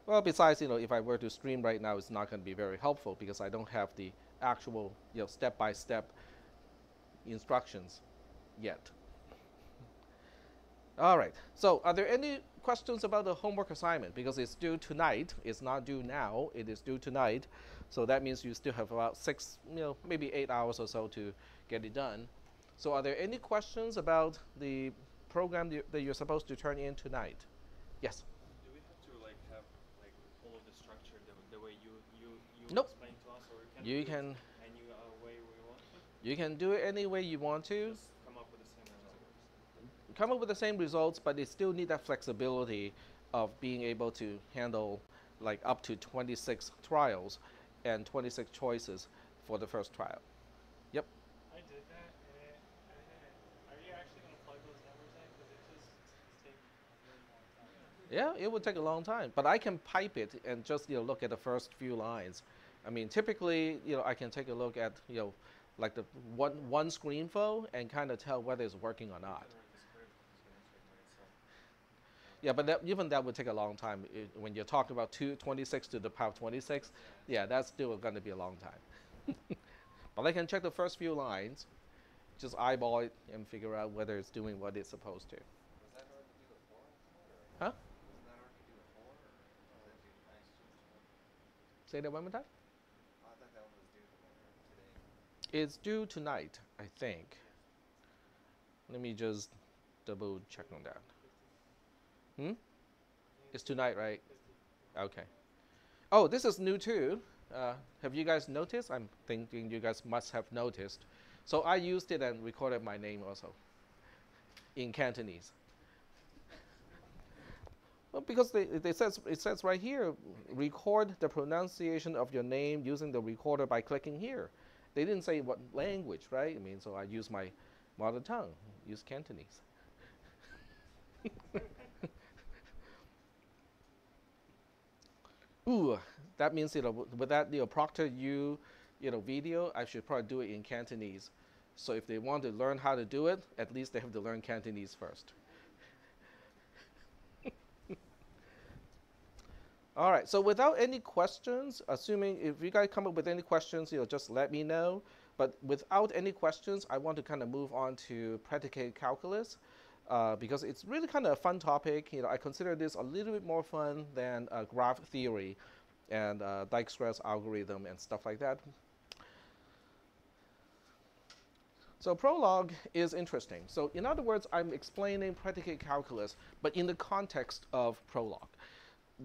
Well, besides, if I were to stream right now, it's not going to be very helpful because I don't have the actual, step-by-step instructions yet. All right. So, are there any questions about the homework assignment? Because it's due tonight. It's not due now. It is due tonight. So that means you still have about 6, maybe 8 hours or so to get it done. So, are there any questions about the program that you're supposed to turn in tonight? Yes. Do we have to have follow the structure the way you Nope. explain to us, or can You we do can it any way we want to? you can do it any way you want to. Just come up with the same results. Come up with the same results, but they still need that flexibility of being able to handle like up to 26 trials and 26 choices for the first trial. Yep. I did that, and are you actually going to plug those numbers in? Because it just takes a very long time. Yeah, it would take a long time, but I can pipe it and just look at the first few lines. I mean, typically, I can take a look at like the one screen flow and kind of tell whether it's working or not. Yeah, but even that would take a long time. When you're talking about 26 to the power 26, yeah, that's still going to be a long time. But I can check the first few lines, just eyeball it and figure out whether it's doing what it's supposed to. Was that hard to do before? Huh? Wasn't that hard to do before? Or was it nice? Say that one more time. I thought that one was due today. It's due tonight, I think. Let me just double check on that. It's tonight, right? Okay. Oh, this is new too. Have you guys noticed? I'm thinking you guys must have noticed. So I used it and recorded my name also in Cantonese. Well, because it says right here, record the pronunciation of your name using the recorder by clicking here. They didn't say what language, right? I mean, so I use my mother tongue, use Cantonese. Ooh, that means with that Proctor U video, I should probably do it in Cantonese. So if they want to learn how to do it, at least they have to learn Cantonese first. All right, so without any questions, assuming if you guys come up with any questions, just let me know. But without any questions, I want to kind of move on to predicate calculus because it's really kind of a fun topic. I consider this a little bit more fun than graph theory and Dijkstra's algorithm and stuff like that. So Prolog is interesting. So in other words, I'm explaining predicate calculus, but in the context of Prolog.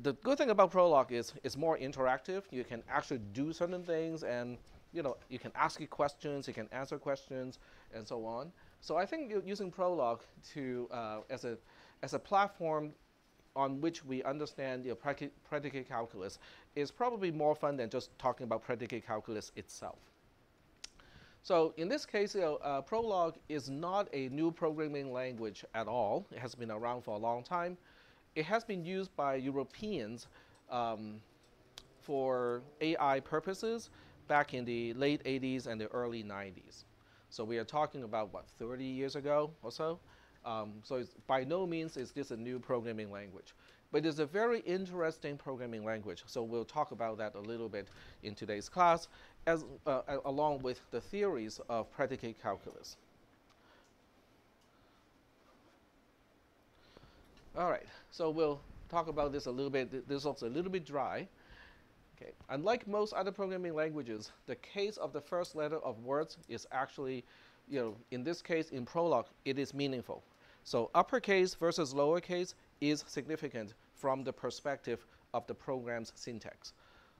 The good thing about Prolog is it's more interactive. You can actually do certain things, and you can ask it questions, you can answer questions, and so on. So I think using Prolog to as a platform on which we understand predicate calculus is probably more fun than just talking about predicate calculus itself. So in this case, Prolog is not a new programming language at all. It has been around for a long time. It has been used by Europeans for AI purposes back in the late 80s and the early 90s. So we are talking about, what, 30 years ago or so? So it's, by no means is this a new programming language. But it's a very interesting programming language. So we'll talk about that a little bit in today's class, along with the theories of predicate calculus. All right, so we'll talk about this a little bit. This looks a little bit dry. Okay. Unlike most other programming languages, the case of the first letter of words is actually, in this case, in Prolog, it is meaningful. So uppercase versus lowercase is significant from the perspective of the program's syntax.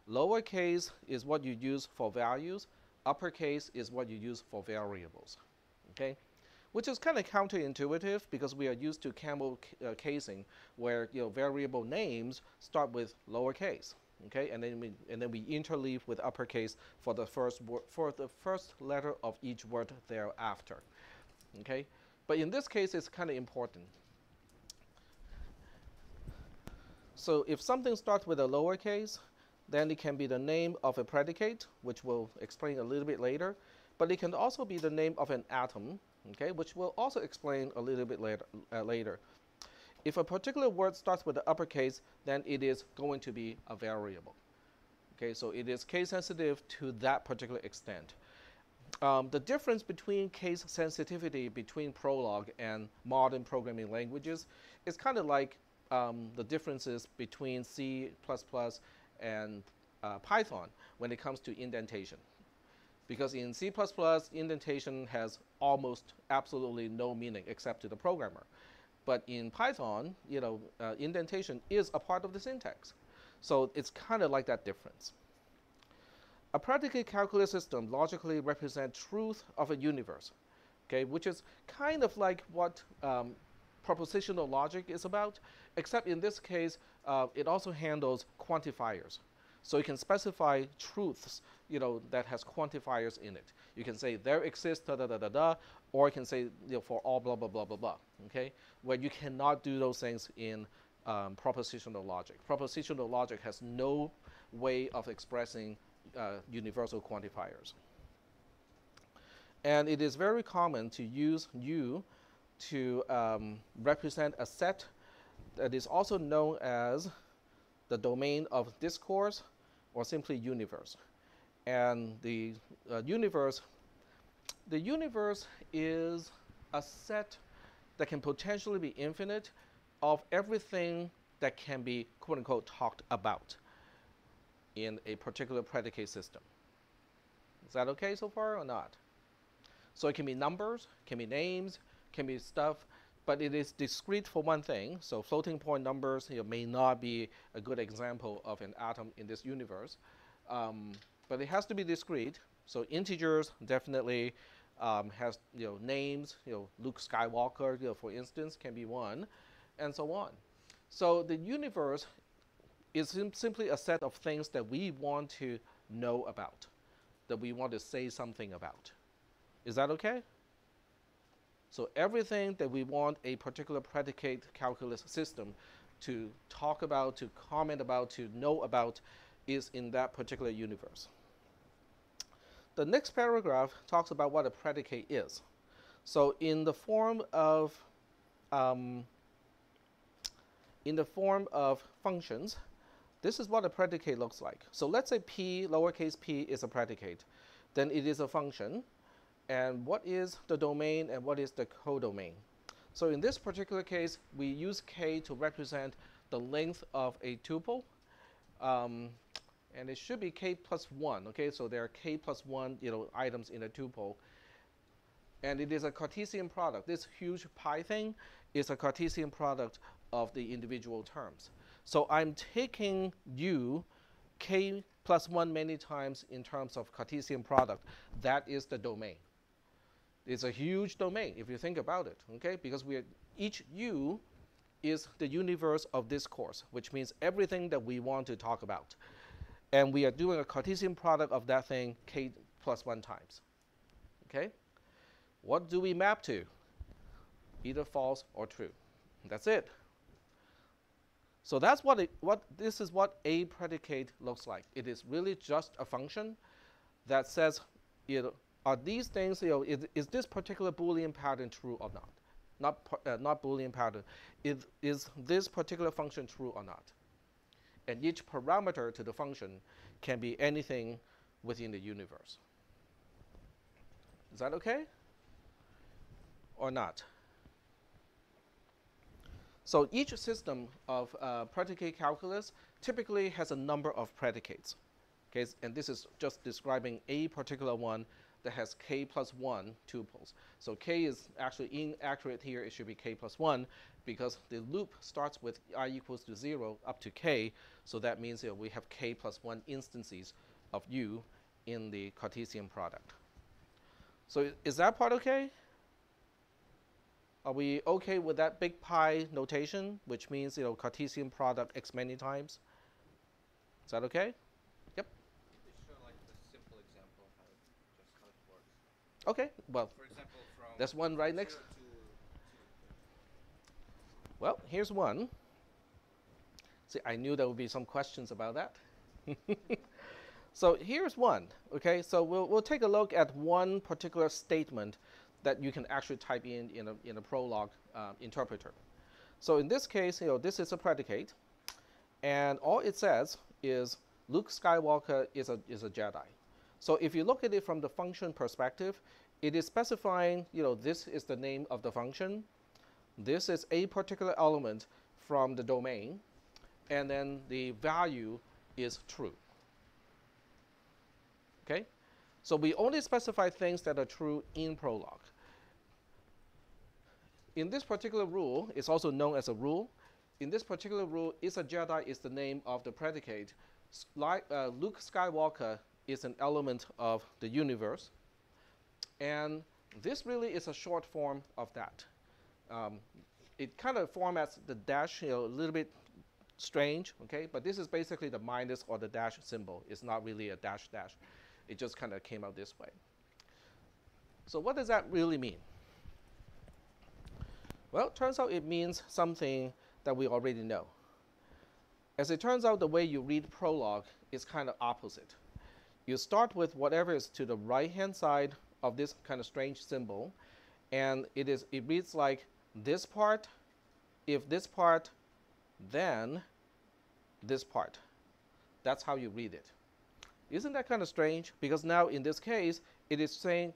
Lowercase is what you use for values. Uppercase is what you use for variables. Okay? Which is kind of counterintuitive because we are used to camel casing, where variable names start with lowercase, okay, and then we interleave with uppercase for the first letter of each word thereafter, okay. But in this case, it's kind of important. So if something starts with a lowercase, then it can be the name of a predicate, which we'll explain a little bit later. but it can also be the name of an atom, okay, which we'll also explain a little bit later. If a particular word starts with the uppercase, then it is going to be a variable. Okay, so it is case sensitive to that particular extent. The difference between case sensitivity between Prolog and modern programming languages is kind of like the differences between C++ and Python when it comes to indentation. Because in C++, indentation has almost absolutely no meaning except to the programmer. But in Python, indentation is a part of the syntax. So it's kind of like that difference. A predicate calculus system logically represents truth of a universe, okay, which is kind of like what propositional logic is about, except in this case, it also handles quantifiers. So you can specify truths, that has quantifiers in it. You can say there exists da da da da da, or you can say for all blah blah blah blah blah. Okay, where you cannot do those things in propositional logic. Propositional logic has no way of expressing universal quantifiers. And it is very common to use U to represent a set that is also known as the domain of discourse or simply universe. And the universe is a set that can potentially be infinite of everything that can be quote unquote talked about in a particular predicate system. Is that okay so far or not? So it can be numbers, can be names, can be stuff, but it is discrete for one thing. So floating point numbers may not be a good example of an atom in this universe. But it has to be discrete. So integers definitely has names. Luke Skywalker, for instance, can be one, and so on. So the universe is simply a set of things that we want to know about, that we want to say something about. Is that okay? So everything that we want a particular predicate calculus system to talk about, to comment about, to know about is in that particular universe. The next paragraph talks about what a predicate is. So in the form of functions, this is what a predicate looks like. So let's say p, lowercase p, is a predicate. Then it is a function. And what is the domain and what is the codomain? So in this particular case, we use k to represent the length of a tuple. And it should be k plus 1. Okay, so there are k plus 1 items in a tuple. And it is a Cartesian product. This huge pi thing is a Cartesian product of the individual terms. So I'm taking u, k plus 1 many times in terms of Cartesian product. That is the domain. It's a huge domain if you think about it, okay? Because each u is the universe of discourse, which means everything that we want to talk about. And we are doing a Cartesian product of that thing k plus 1 times, okay? What do we map to? Either false or true. That's it. So that's this is what a predicate looks like. It is really just a function that says, are these things, is this particular Boolean pattern true or not? Not Boolean pattern. Is this particular function true or not? And each parameter to the function can be anything within the universe. Is that okay? Or not? So each system of predicate calculus typically has a number of predicates. Okay, and this is just describing a particular one that has k plus 1 tuples. So k is actually inaccurate here. It should be k plus 1 because the loop starts with I equals to 0 up to k. So that means we have k plus 1 instances of u in the Cartesian product. So is that part okay? Are we okay with that big pi notation, which means Cartesian product x many times? Is that okay? Yep. Show like the simple example of how it works. Okay. Well, For example, from there's one right next. 0 to Well, here's one. See, I knew there would be some questions about that. So here's one, okay? So we'll take a look at one particular statement that you can actually type in a Prolog interpreter. So in this case, this is a predicate, and all it says is Luke Skywalker is a Jedi. So if you look at it from the function perspective, it is specifying, this is the name of the function. This is a particular element from the domain, and then the value is true. Okay? So we only specify things that are true in Prolog. In this particular rule, it's also known as a rule. In this particular rule, is a Jedi is the name of the predicate. Luke Skywalker is an element of the universe. And this really is a short form of that. It kind of formats the dash a little bit strange, okay? But this is basically the minus or the dash symbol. It's not really a dash dash. It just kind of came out this way. So what does that really mean? Well, it turns out it means something that we already know. As it turns out, the way you read Prolog is kind of opposite. You start with whatever is to the right-hand side of this kind of strange symbol, and it reads like this part, if this part, then this part. That's how you read it. Isn't that kind of strange? Because now in this case, it is saying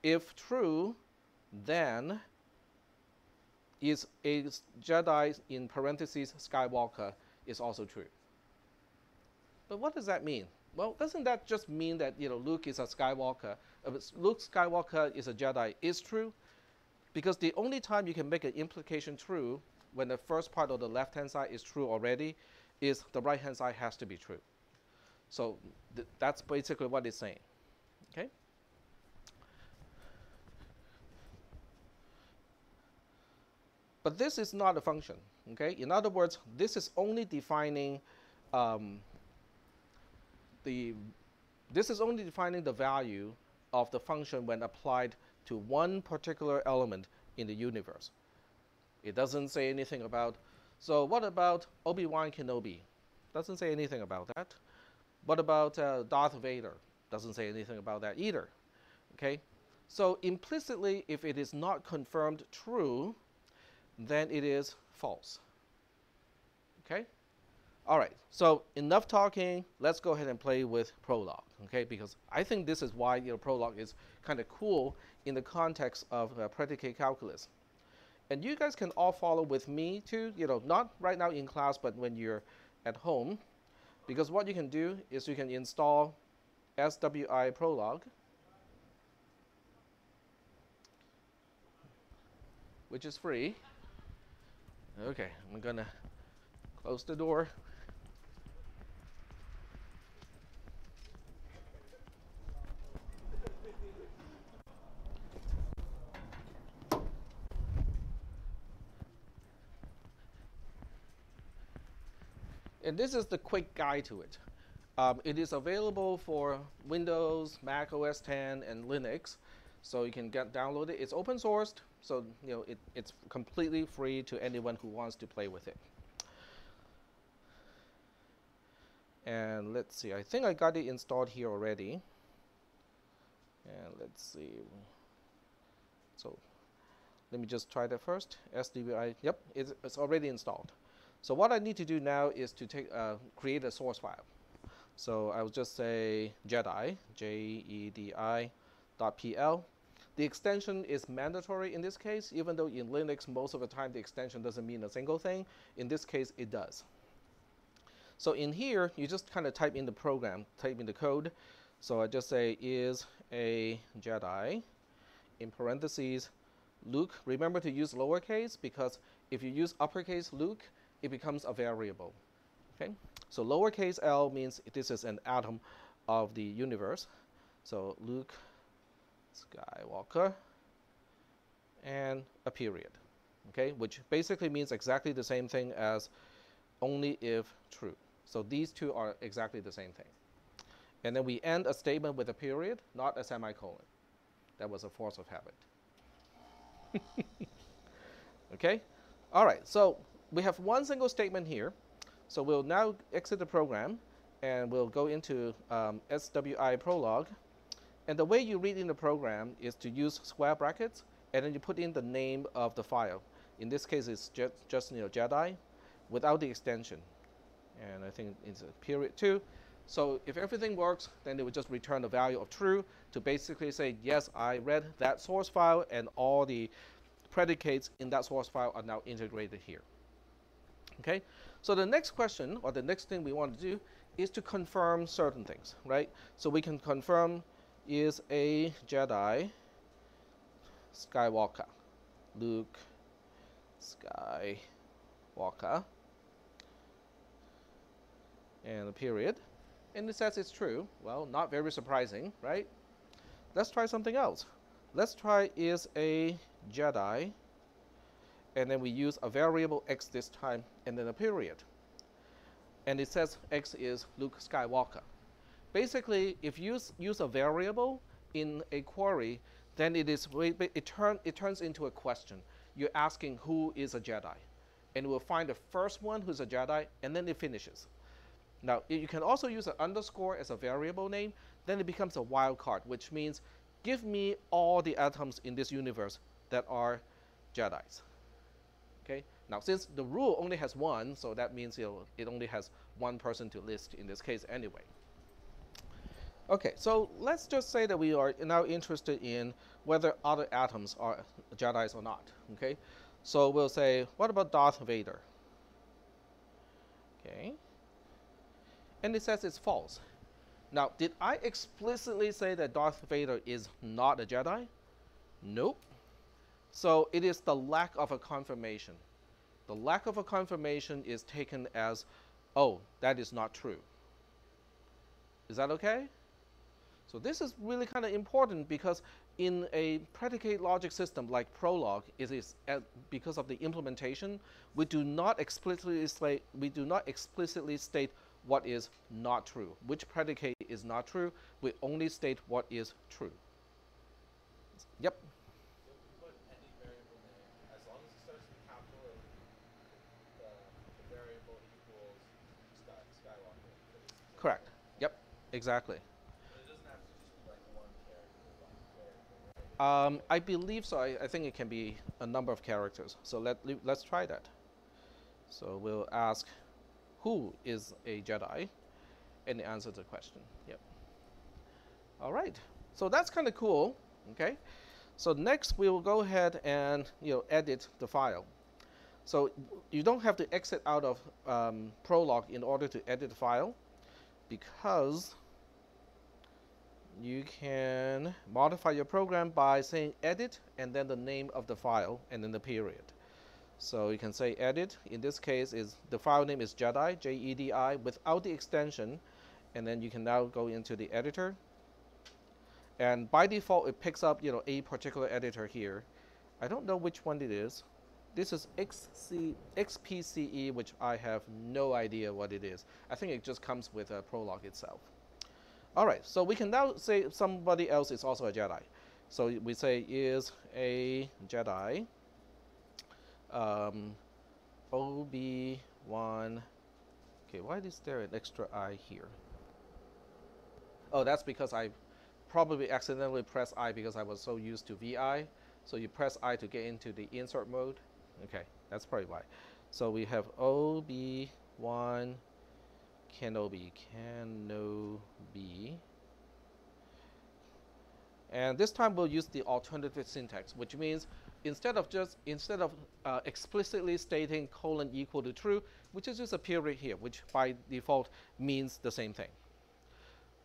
if true, then is a Jedi in parentheses Skywalker is also true. But what does that mean? Well, doesn't that just mean that Luke is a Skywalker? Luke Skywalker is a Jedi is true, because the only time you can make an implication true when the first part of the left-hand side is true already is the right-hand side has to be true. So that's basically what it's saying. Okay. But this is not a function. Okay. In other words, this is only defining the value of the function when applied to one particular element in the universe. It doesn't say anything about, so what about Obi-Wan Kenobi? Doesn't say anything about that. What about Darth Vader? Doesn't say anything about that either. Okay? So implicitly, if it is not confirmed true, then it is false. Okay? All right, so enough talking. Let's go ahead and play with Prolog, okay? Because I think this is why Prolog is kind of cool in the context of predicate calculus. And you guys can all follow with me too, not right now in class, but when you're at home. Because what you can do is you can install SWI Prolog, which is free. Okay, I'm gonna close the door. And this is the quick guide to it. It is available for Windows, Mac OS X, and Linux, so you can download it. It's open sourced, so it's completely free to anyone who wants to play with it. And let's see, I think I got it installed here already. And let's see. So let me just try that first. SWI, yep, it's already installed. So what I need to do now is to create a source file. So I will just say Jedi, JEDI.pl. The extension is mandatory in this case, even though in Linux most of the time the extension doesn't mean a single thing. In this case, it does. So in here, you just kind of type in the program, type in the code. So I just say is a Jedi, in parentheses, Luke. Remember to use lowercase, because if you use uppercase Luke, it becomes a variable. Okay? So lowercase l means this is an atom of the universe. So Luke Skywalker and a period. Okay? Which basically means exactly the same thing as only if true. So these two are exactly the same thing. And then we end a statement with a period, not a semicolon. That was a force of habit. Okay? All right, so we have one single statement here. So we'll now exit the program, and we'll go into SWI Prolog. And the way you read in the program is to use square brackets, and then you put in the name of the file. In this case, it's just Jedi, without the extension. And I think it's a period 2. So if everything works, then it would just return the value of true to basically say, yes, I read that source file, and all the predicates in that source file are now integrated here. Okay, so the next question, or the next thing we want to do, is to confirm certain things, right? So we can confirm, is a Jedi Skywalker, Luke Skywalker, and a period, and it says it's true. Well, not very surprising, right? Let's try something else. Let's try is a Jedi, and then we use a variable x this time, and then a period. And it says x is Luke Skywalker. Basically, if you use a variable in a query, then it turns into a question. You're asking who is a Jedi, and it will find the first one who's a Jedi, and then it finishes. Now, you can also use an underscore as a variable name. Then it becomes a wildcard, which means give me all the atoms in this universe that are Jedis. Okay. Now, since the rule only has one, so that means it only has one person to list in this case anyway. Okay, so let's just say that we are now interested in whether other atoms are Jedis or not. Okay, so we'll say, what about Darth Vader? Okay, and it says it's false. Now, did I explicitly say that Darth Vader is not a Jedi? Nope. So it is the lack of a confirmation. The lack of a confirmation is taken as, oh, that is not true. Is that okay? So this is really kind of important, because in a predicate logic system like Prolog, it is because of the implementation, we do not explicitly state what is not true, which predicate is not true. We only state what is true. Yep. So if you put any variable name, as long as it starts with a capital A, the variable equals Skywalker. Correct. Yep. Exactly. But it doesn't have to just be like one character, one variable, right? I believe so. I think it can be a number of characters. So let's try that. So we'll ask, who is a Jedi? And answer the question. Yep. All right. So that's kind of cool. Okay. So next we will go ahead and edit the file. So you don't have to exit out of Prolog in order to edit the file, because you can modify your program by saying edit and then the name of the file and then the period. So you can say edit. In this case, the file name is Jedi, J-E-D-I, without the extension, and then you can now go into the editor. And by default, it picks up a particular editor here. I don't know which one it is. This is XPCE, which I have no idea what it is. I think it just comes with a Prolog itself. All right, so we can now say somebody else is also a Jedi. So we say is a Jedi. Obi-Wan. Okay, why is there an extra I here? Oh, that's because I probably accidentally pressed I because I was so used to VI. So you press I to get into the insert mode. Okay, that's probably why. So we have Obi-Wan Kenobi. And this time we'll use the alternative syntax, which means instead of explicitly stating colon equal to true, we just use a period here, which by default means the same thing.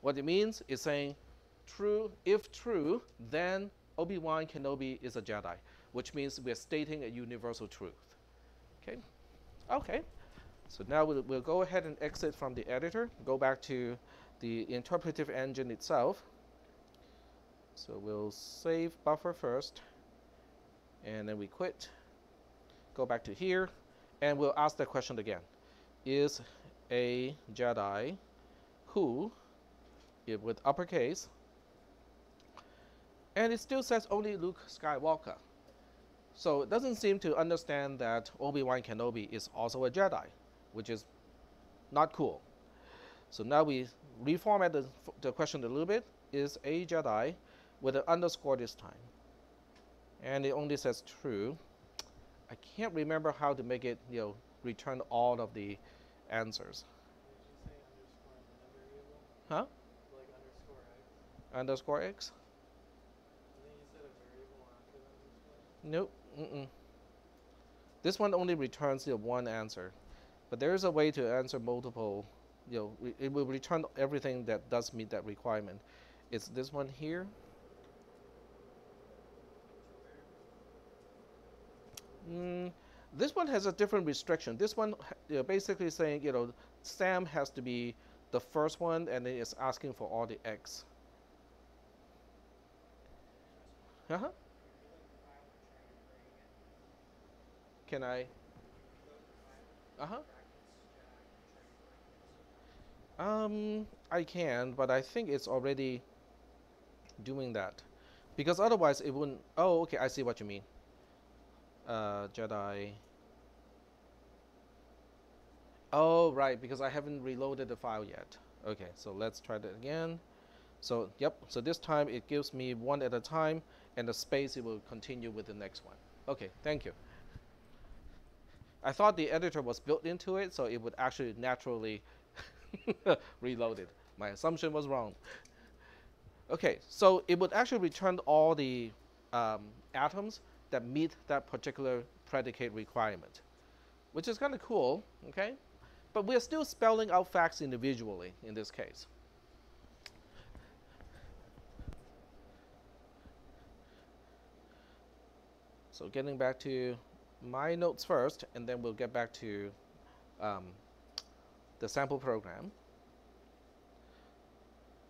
What it means is saying true, if true, then Obi-Wan Kenobi is a Jedi, which means we're stating a universal truth. Okay? Okay. So now we'll go ahead and exit from the editor, go back to the interpretive engine itself. So we'll save buffer first, and then we quit, go back to here, and we'll ask the question again. Is a Jedi who, with uppercase, and it still says only Luke Skywalker. So it doesn't seem to understand that Obi-Wan Kenobi is also a Jedi, which is not cool. So now we reformat the question a little bit. Is a Jedi with an underscore this time? And it only says true. I can't remember how to make it, return all of the answers. Did you say underscore and then a variable? Huh? Like underscore x? Underscore x? And then you said a variable after the underscore? Nope. This one only returns one answer. But there is a way to answer multiple, it will return everything that does meet that requirement. It's this one here. This one has a different restriction. This one basically saying, Sam has to be the first one, and then it's asking for all the x. Uh-huh. Can I? Uh-huh. I can, but I think it's already doing that. Because otherwise it wouldn't. Oh, okay, I see what you mean. Jedi. Oh, right, because I haven't reloaded the file yet. Okay, so let's try that again. So, yep, so this time it gives me one at a time, and the space it will continue with the next one. Okay, thank you. I thought the editor was built into it, so it would actually naturally reload it. My assumption was wrong. Okay, so it would actually return all the atoms that meet that particular predicate requirement, which is kind of cool, okay? But we're still spelling out facts individually in this case. So getting back to my notes first, and then we'll get back to the sample program.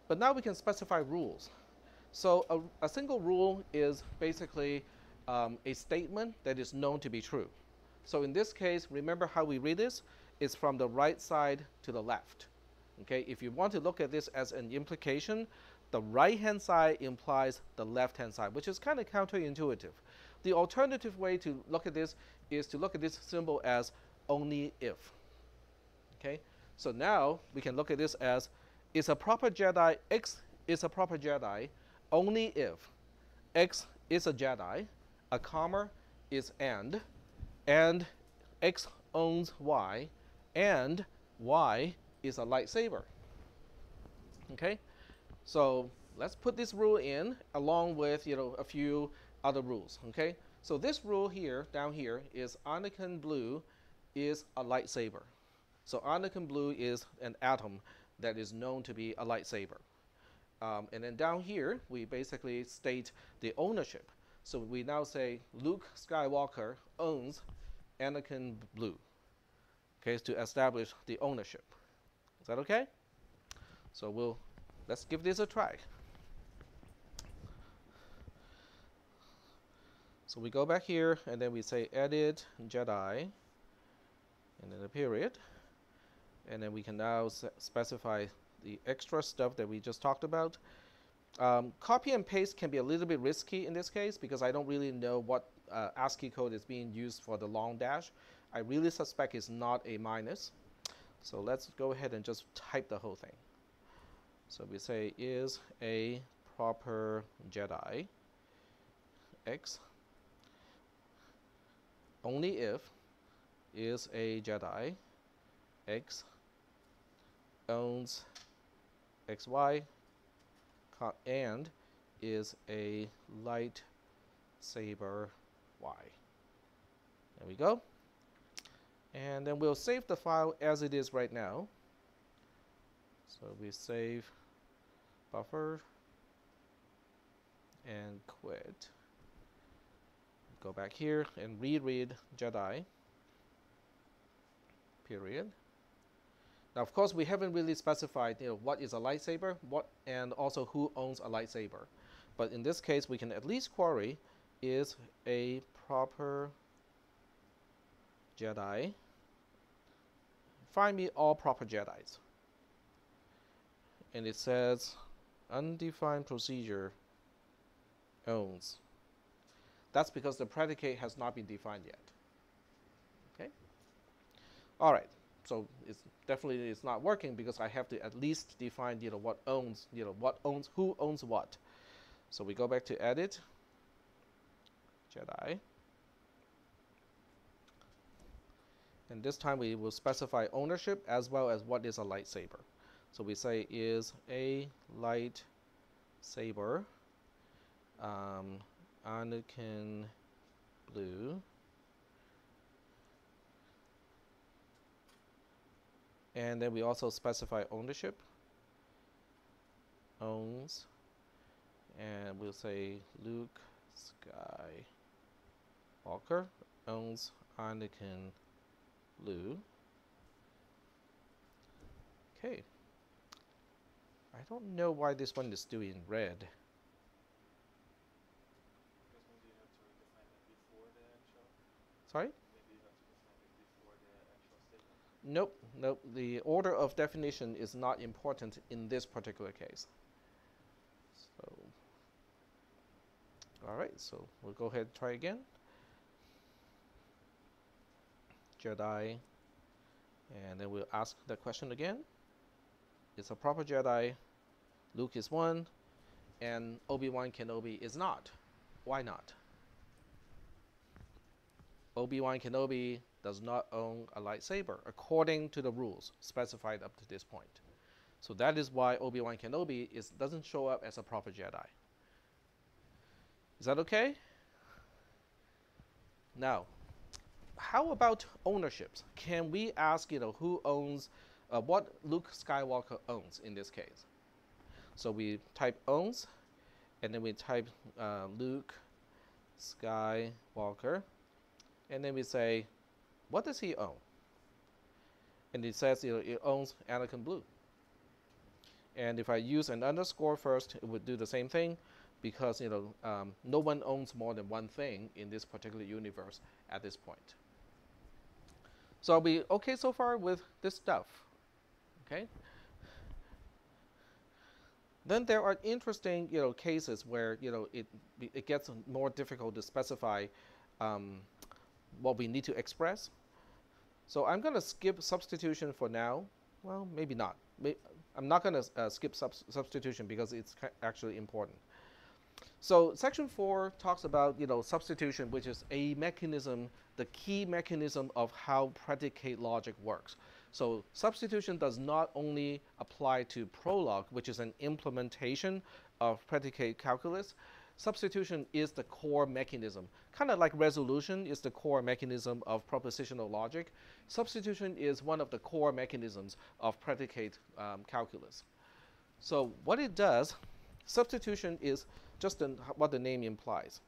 But now we can specify rules. So a single rule is basically a statement that is known to be true. So in this case, remember how we read this? It's from the right side to the left. Okay, if you want to look at this as an implication, the right-hand side implies the left-hand side, which is kind of counterintuitive. The alternative way to look at this is to look at this symbol as only if. Okay, so now we can look at this as is a proper Jedi, X is a proper Jedi only if X is a Jedi, a comma is and X owns Y, and Y is a lightsaber. Okay, so let's put this rule in along with a few other rules. Okay, so this rule here down here is Anakin blue is a lightsaber. So Anakin blue is an atom that is known to be a lightsaber. And then down here we basically state the ownership. So we now say Luke Skywalker owns Anakin blue. Okay, to establish the ownership. Is that okay? So let's give this a try. So we go back here and then we say edit Jedi and then a period. And then we can now specify the extra stuff that we just talked about. Copy and paste can be a little bit risky in this case because I don't really know what ASCII code is being used for the long dash. I really suspect it's not a minus. So let's go ahead and just type the whole thing. So we say is a proper Jedi X only if is a Jedi X owns XY and is a lightsaber Y. There we go. And then we'll save the file as it is right now. So we save buffer and quit. Go back here and reread Jedi, period. Now, of course, we haven't really specified what is a lightsaber, and also who owns a lightsaber. But in this case, we can at least query is a proper Jedi. Find me all proper Jedis. And it says undefined procedure owns. That's because the predicate has not been defined yet. Okay? All right. so it's definitely it's not working because I have to at least define what owns who owns what. So we go back to edit Jedi, and this time we will specify ownership as well as what is a lightsaber. So we say is a lightsaber Anakin blue, and then we also specify ownership, owns, and we'll say Luke Skywalker owns Anakin blue. Okay. I don't know why this one is still in red. Because maybe you have to define it before the actual. Sorry? Maybe you have to define it before the actual statement. Nope. The order of definition is not important in this particular case. So, all right. So we'll go ahead and try again. Jedi, and then we'll ask the question again. It's a proper Jedi. Luke is 1, and Obi-Wan Kenobi is not. Why not? Obi-Wan Kenobi does not own a lightsaber according to the rules specified up to this point. So that is why Obi-Wan Kenobi doesn't show up as a proper Jedi. Is that okay? Now, how about ownerships? Can we ask, who owns, what Luke Skywalker owns in this case? So we type owns, and then we type Luke Skywalker, and then we say, what does he own? And it says, it owns Anakin Blue. And if I use an underscore first, it would do the same thing, because no one owns more than one thing in this particular universe at this point. So are we okay so far with this stuff? Okay. Then there are interesting, cases where it gets more difficult to specify what we need to express. So I'm going to skip substitution for now. Well, maybe not. I'm not going to skip substitution because it's actually important. So section 4 talks about substitution, which is a mechanism, the key mechanism of how predicate logic works. So substitution does not only apply to Prolog, which is an implementation of predicate calculus. Substitution is the core mechanism. Kind of like resolution is the core mechanism of propositional logic. Substitution is one of the core mechanisms of predicate calculus. So what it does, substitution is just what the name implies.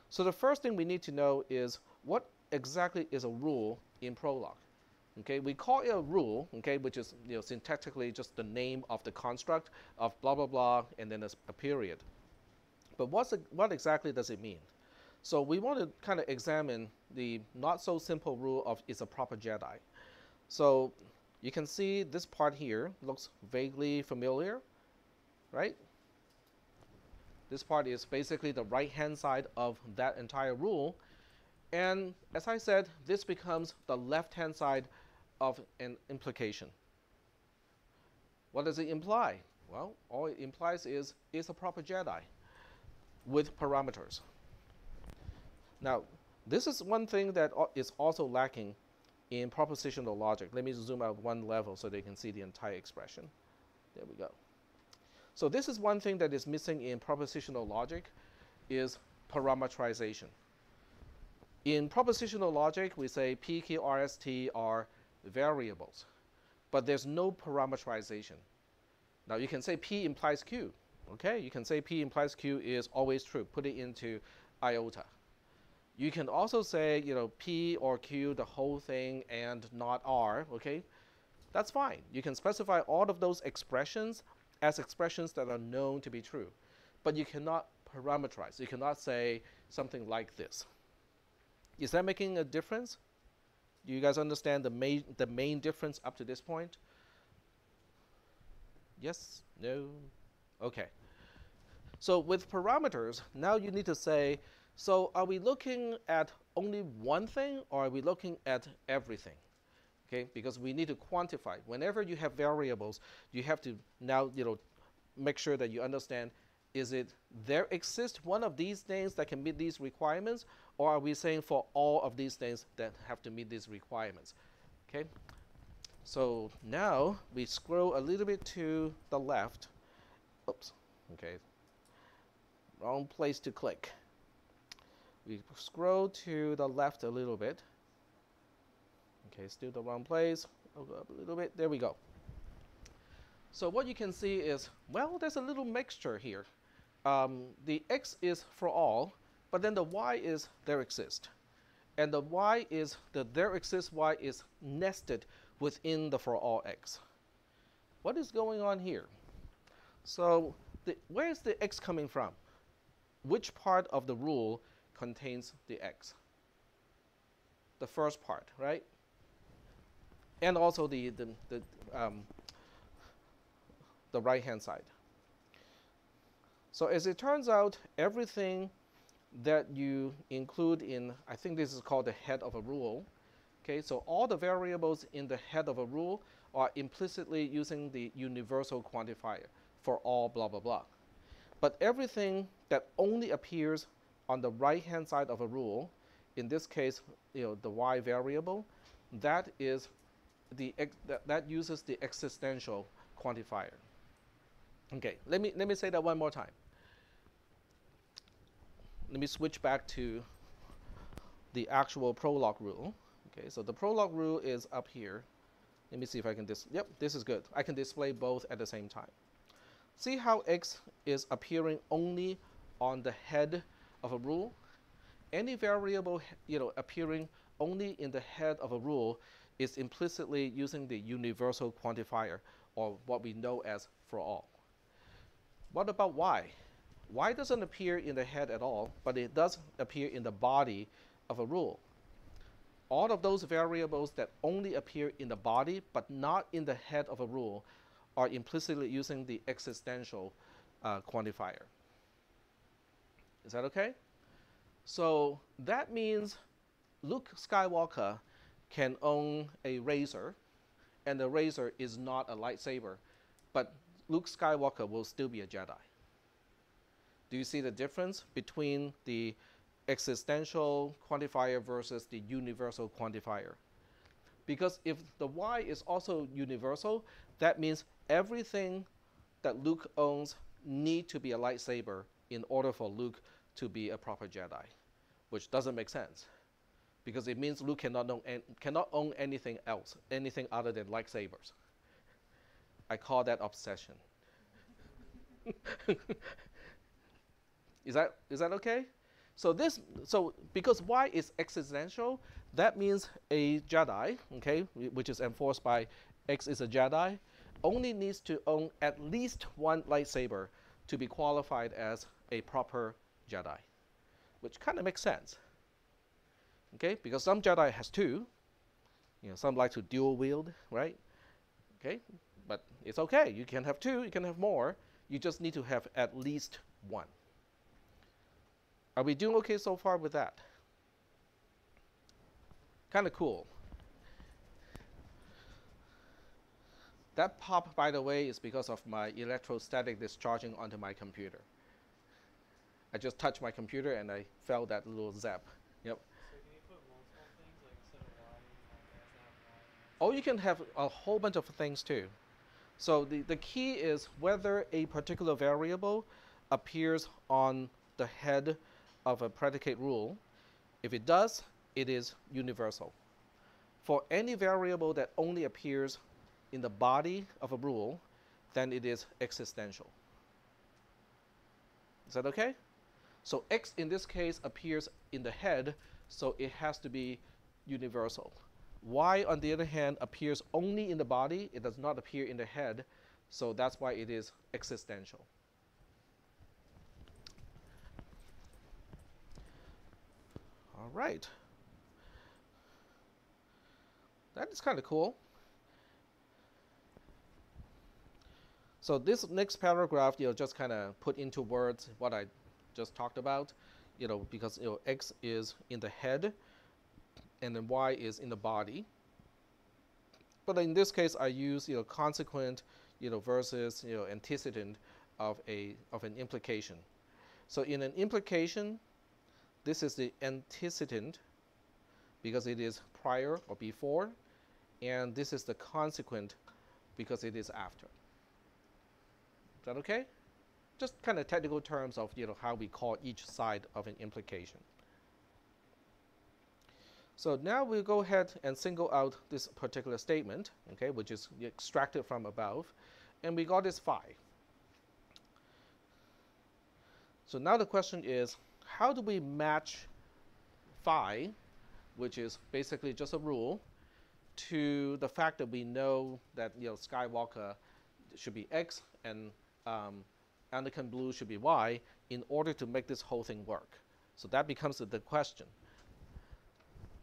So the first thing we need to know is what exactly is a rule in Prolog. Okay, we call it a rule, okay, which is syntactically just the name of the construct of blah blah blah, and then a period. But what exactly does it mean? So we want to kind of examine the not so simple rule of is a proper Jedi. So you can see this part here looks vaguely familiar, right? This part is basically the right-hand side of that entire rule. And as I said, this becomes the left-hand side of an implication. What does it imply? Well, all it implies is a proper Jedi with parameters. Now, this is one thing that is also lacking in propositional logic. Let me zoom out one level so they can see the entire expression. There we go. So this is one thing that is missing in propositional logic is parameterization. In propositional logic, we say P, Q, R, S, T are variables, but there's no parameterization. Now you can say P implies Q. Okay, you can say P implies Q is always true. Put it into iota. You can also say, P or Q, the whole thing, and not R. Okay, that's fine. You can specify all of those expressions as expressions that are known to be true, but you cannot parameterize. You cannot say something like this. Is that making a difference? Do you guys understand the main difference up to this point? Yes? No? Okay. So with parameters, now you need to say, so are we looking at only one thing, or are we looking at everything? Okay, because we need to quantify. Whenever you have variables, you have to now make sure that you understand, is it there exists one of these things that can meet these requirements, or are we saying for all of these things that have to meet these requirements? Okay, so now we scroll a little bit to the left. Oops, okay, wrong place to click. We scroll to the left a little bit. Okay, still the wrong place. I'll go up a little bit. There we go. So what you can see is, well, there's a little mixture here. The x is for all, but then the y is there exist. And the y is, the there exists y is nested within the for all x. What is going on here? So where is the x coming from? Which part of the rule contains the x? The first part, right? And also the right-hand side. So as it turns out, everything that you include in, I think this is called the head of a rule. Okay, so all the variables in the head of a rule are implicitly using the universal quantifier for all blah, blah, blah. But everything that only appears on the right-hand side of a rule, in this case, the y variable, that is that uses the existential quantifier. Okay, let me say that one more time. Let me switch back to the actual Prolog rule. Okay, so the Prolog rule is up here. Let me see if I can yep, this is good. I can display both at the same time. See how x is appearing only on the head of a rule? Any variable appearing only in the head of a rule is implicitly using the universal quantifier, or what we know as for all. What about y? Y doesn't appear in the head at all, but it does appear in the body of a rule. All of those variables that only appear in the body but not in the head of a rule are implicitly using the existential quantifier. Is that okay? So that means Luke Skywalker can own a razor, and the razor is not a lightsaber, but Luke Skywalker will still be a Jedi. Do you see the difference between the existential quantifier versus the universal quantifier? Because if the y is also universal, that means everything that Luke owns need to be a lightsaber in order for Luke to be a proper Jedi, which doesn't make sense, because it means Luke cannot own anything else, anything other than lightsabers. I call that obsession. Is that okay? So because y is existential, that means a Jedi, okay, which is enforced by x is a Jedi, only needs to own at least one lightsaber to be qualified as a proper Jedi, which kind of makes sense. Okay, because some Jedi has two, some like to dual wield, right? Okay, but it's okay. You can have two, you can have more. You just need to have at least one. Are we doing okay so far with that? Kind of cool. That pop, by the way, is because of my electrostatic discharging onto my computer. I just touched my computer and I felt that little zap. Yep. So can you put multiple things, like instead of y, it has to have y? Oh, you can have a whole bunch of things too. So the key is whether a particular variable appears on the head of a predicate rule. If it does, it is universal. For any variable that only appears in the body of a rule, then it is existential. Is that okay? So x in this case appears in the head, so it has to be universal. Y, on the other hand, appears only in the body. It does not appear in the head, so that's why it is existential. All right. That is kind of cool. So this next paragraph, just kind of put into words what I just talked about, because x is in the head, and then y is in the body. but in this case, I use consequent versus antecedent of an implication. So in an implication, this is the antecedent because it is prior or before, and this is the consequent because it is after. Is that okay? Just kind of technical terms of how we call each side of an implication. So now we'll go ahead and single out this particular statement, okay, which is extracted from above, and we got this phi. So now the question is, how do we match phi, which is basically just a rule, to the fact that we know that Skywalker should be X and Anakin Blue should be Y in order to make this whole thing work? So that becomes the question.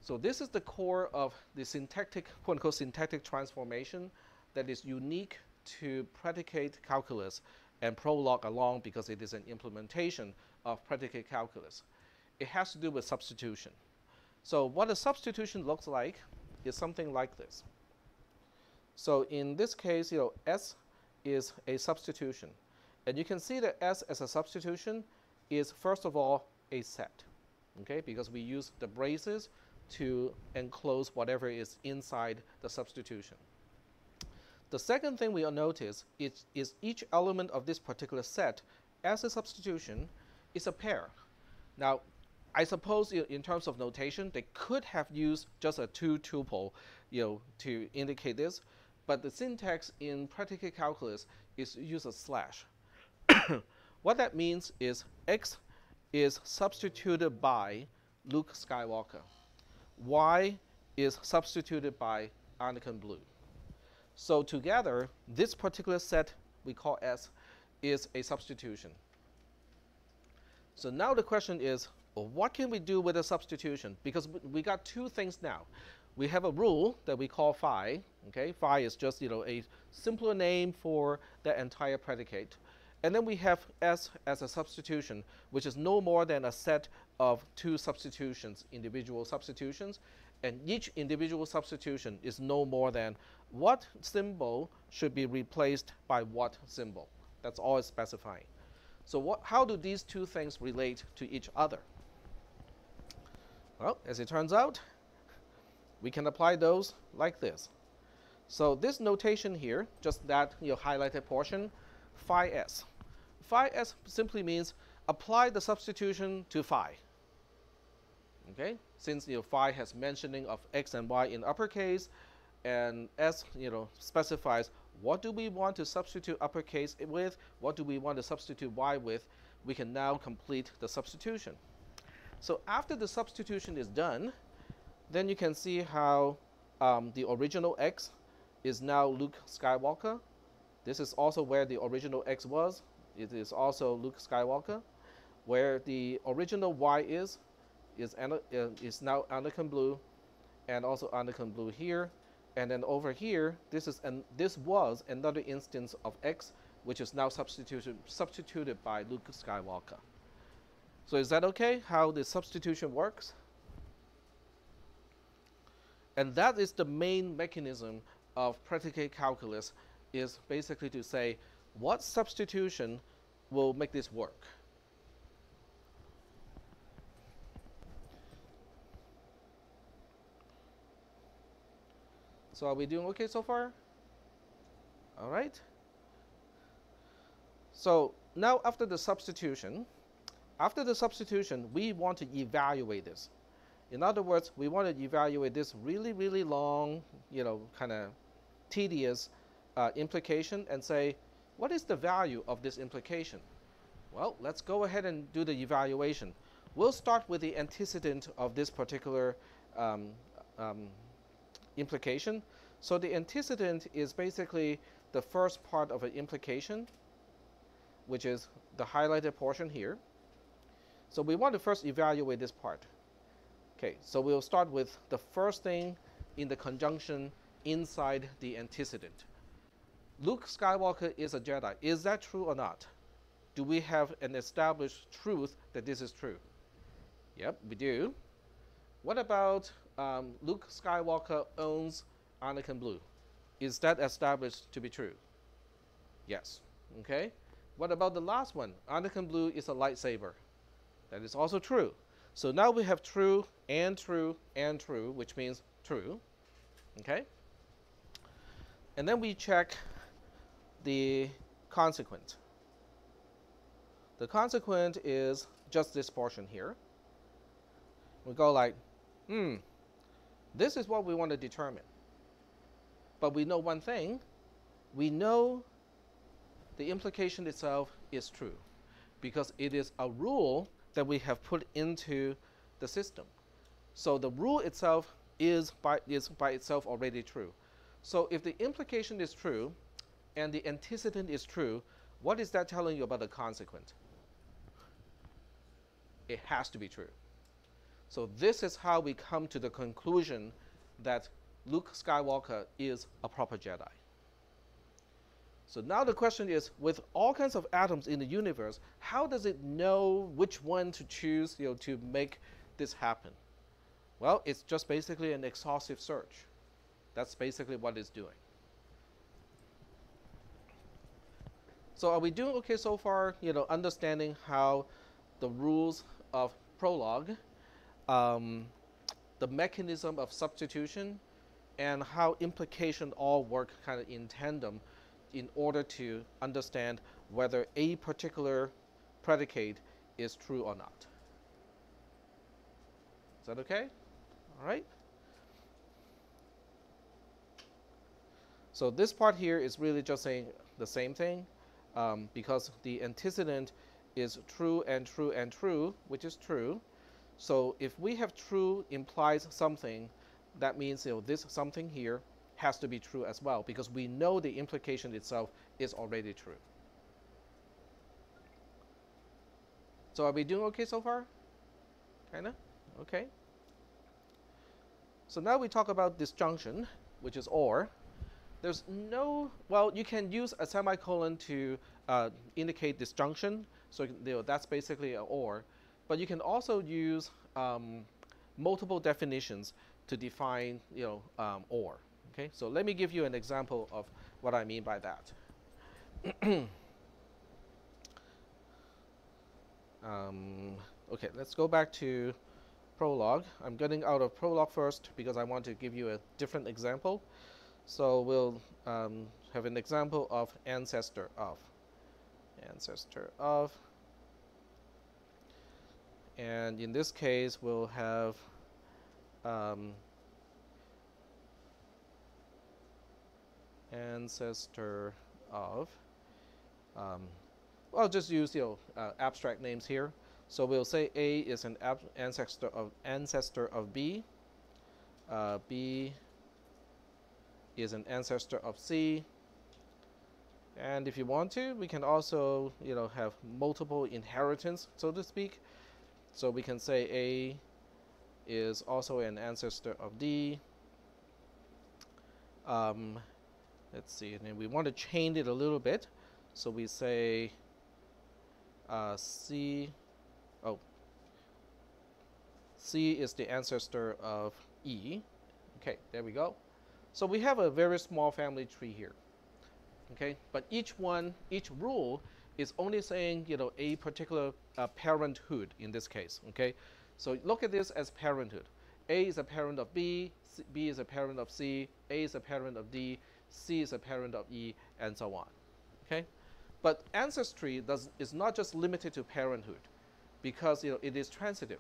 So this is the core of the syntactic, quote unquote, syntactic transformation that is unique to predicate calculus and Prolog along because it is an implementation of predicate calculus. It has to do with substitution. So what a substitution looks like is something like this. So in this case, S is a substitution. And you can see that S as a substitution is, first of all, a set, okay, because we use the braces to enclose whatever is inside the substitution. The second thing we'll notice is each element of this particular set as a substitution is a pair. Now, I suppose in terms of notation, they could have used just a two tuple to indicate this, but the syntax in predicate calculus is to use a slash. What that means is X is substituted by Luke Skywalker. Y is substituted by Anakin Blue. So together, this particular set we call S is a substitution. So now the question is, what can we do with a substitution? Because we got two things now. We have a rule that we call phi. Okay, phi is just a simpler name for the entire predicate. And then we have S as a substitution, which is no more than a set of two substitutions, individual substitutions. And each individual substitution is no more than what symbol should be replaced by what symbol. That's all it's specifying. So how do these two things relate to each other? Well, as it turns out, we can apply those like this. So this notation here, just that highlighted portion, phi S. Phi S simply means apply the substitution to phi. Okay, since phi has mentioning of X and Y in uppercase, and S specifies what do we want to substitute uppercase with, what do we want to substitute Y with, we can now complete the substitution. So after the substitution is done, then you can see how the original X is now Luke Skywalker. This is also where the original X was. It is also Luke Skywalker. Where the original Y is now Anakin Blue, and also Anakin Blue here. And then over here, this was another instance of X, which is now substituted by Luke Skywalker. So is that okay, how the substitution works? And that is the main mechanism of predicate calculus, is basically to say what substitution will make this work. So are we doing okay so far? All right. So now after the substitution, we want to evaluate this. In other words, we want to evaluate this really, really long, kind of tedious implication and say, what is the value of this implication? Well, let's go ahead and do the evaluation. We'll start with the antecedent of this particular implication. So the antecedent is basically the first part of an implication, which is the highlighted portion here. So we want to first evaluate this part. Okay, so we'll start with the first thing in the conjunction inside the antecedent. Luke Skywalker is a Jedi. Is that true or not? Do we have an established truth that this is true? Yep, we do. What about Luke Skywalker owns Anakin Blue? Is that established to be true? Yes. Okay. What about the last one? Anakin blue is a lightsaber. That is also true. So now we have true and true and true, which means true. Okay. And then we check the consequent. The consequent is just this portion here. We go like, this is what we want to determine. But we know one thing. We know the implication itself is true because it is a rule that we have put into the system. So the rule itself is by itself already true. So if the implication is true and the antecedent is true, what is that telling you about the consequent? It has to be true. So this is how we come to the conclusion that Luke Skywalker is a proper Jedi. So now the question is, with all kinds of atoms in the universe, how does it know which one to choose, to make this happen? Well, it's just basically an exhaustive search. That's basically what it's doing. So are we doing okay so far, understanding how the rules of Prolog, the mechanism of substitution, and how implication all work kind of in tandem in order to understand whether a particular predicate is true or not? Is that okay? All right. So this part here is really just saying the same thing because the antecedent is true and true and true, which is true. So if we have true implies something, that means this something here has to be true as well because we know the implication itself is already true. So are we doing okay so far? Kinda? Okay. So now we talk about disjunction, which is or. There's no, well, you can use a semicolon to indicate disjunction. So that's basically an or. But you can also use multiple definitions to define or. Okay, so let me give you an example of what I mean by that. Okay, let's go back to Prolog. I'm getting out of Prolog first because I want to give you a different example. So we'll have an example of ancestor of. And in this case, we'll have ancestor of. I'll just use abstract names here. So we'll say A is an ancestor of B. B is an ancestor of C. And if you want to, we can also have multiple inheritance, so to speak. So we can say A is also an ancestor of D. Let's see, and then we want to change it a little bit. So we say C is the ancestor of E. Okay, there we go. So we have a very small family tree here. Okay, but each rule is only saying a particular parenthood in this case. Okay, so look at this as parenthood. A is a parent of B, B is a parent of C, A is a parent of D, C is a parent of E, and so on. Okay, but ancestry is not just limited to parenthood, because it is transitive.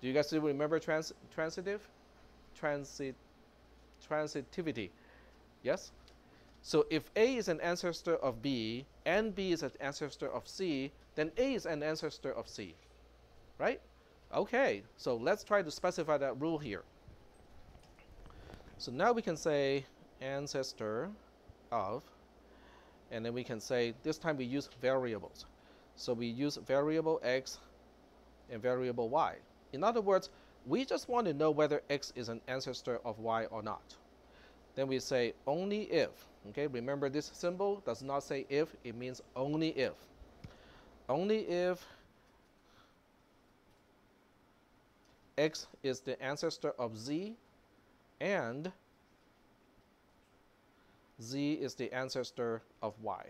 Do you guys still remember transitive? Transitivity. Yes? So if A is an ancestor of B and B is an ancestor of C, then A is an ancestor of C. Right? Okay, so let's try to specify that rule here. So now we can say ancestor of, and then we can say, this time we use variables. So we use variable X and variable Y. In other words, we just want to know whether X is an ancestor of Y or not. Then we say only if. Okay, remember this symbol does not say if, it means only if. Only if X is the ancestor of Z and Z is the ancestor of Y.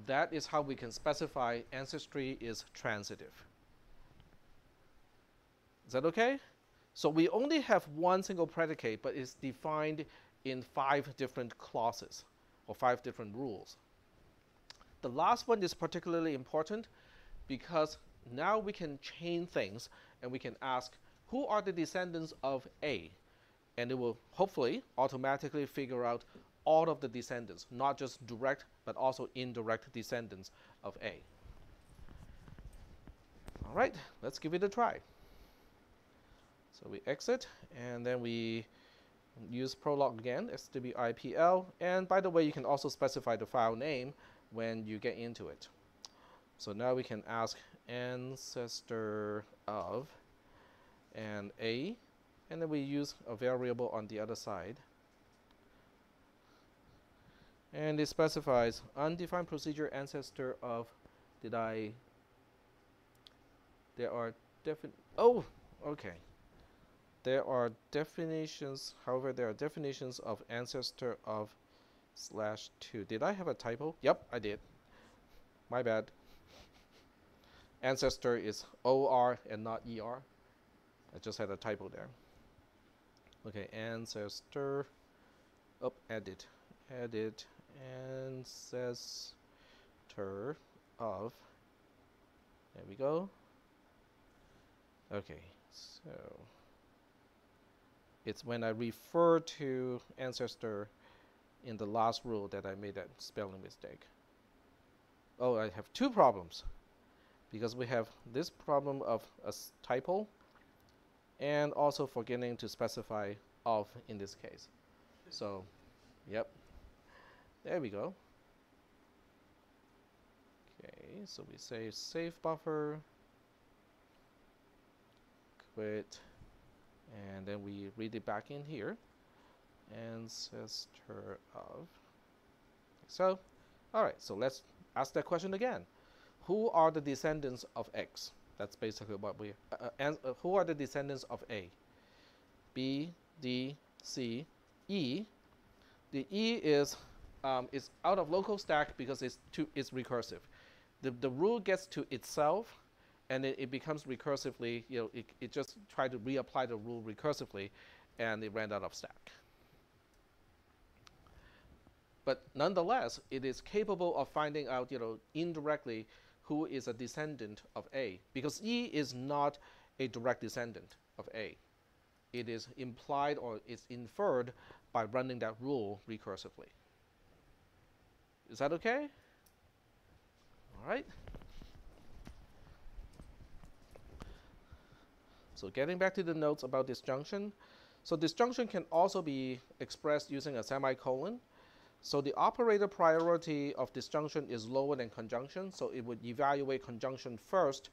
That is how we can specify ancestry is transitive. Is that okay? So we only have one single predicate, but it's defined in 5 different clauses or 5 different rules. The last one is particularly important because now we can chain things and we can ask who are the descendants of A, and it will hopefully automatically figure out all of the descendants, not just direct but also indirect descendants of A. All right, let's give it a try. So we exit and then we use Prolog again, swipl, and by the way, you can also specify the file name when you get into it. So now we can ask ancestor of and A, and then we use a variable on the other side. And it specifies undefined procedure ancestor of, there are okay. There are definitions, however, there are definitions of ancestor of /2. Did I have a typo? Yep, I did. My bad. Ancestor is OR and not ER. I just had a typo there. Okay, ancestor, edit, ancestor of, there we go. Okay, so it's when I refer to ancestor in the last rule that I made that spelling mistake. Oh, I have 2 problems because we have this problem of a typo and also forgetting to specify of in this case. So, yep, there we go. Okay, so we say save buffer, quit, and then we read it back in here. Ancestor of. So, all right, so let's ask that question again. Who are the descendants of X? That's basically what we, who are the descendants of A? B, D, C, E. The E is out of local stack because it's recursive. The rule gets to itself, and it becomes recursively, it just tried to reapply the rule recursively, and it ran out of stack. But nonetheless, it is capable of finding out, indirectly who is a descendant of A, because E is not a direct descendant of A. It is implied or is inferred by running that rule recursively. Is that okay? All right. So getting back to the notes about disjunction. So disjunction can also be expressed using a semicolon. So the operator priority of disjunction is lower than conjunction, so it would evaluate conjunction first,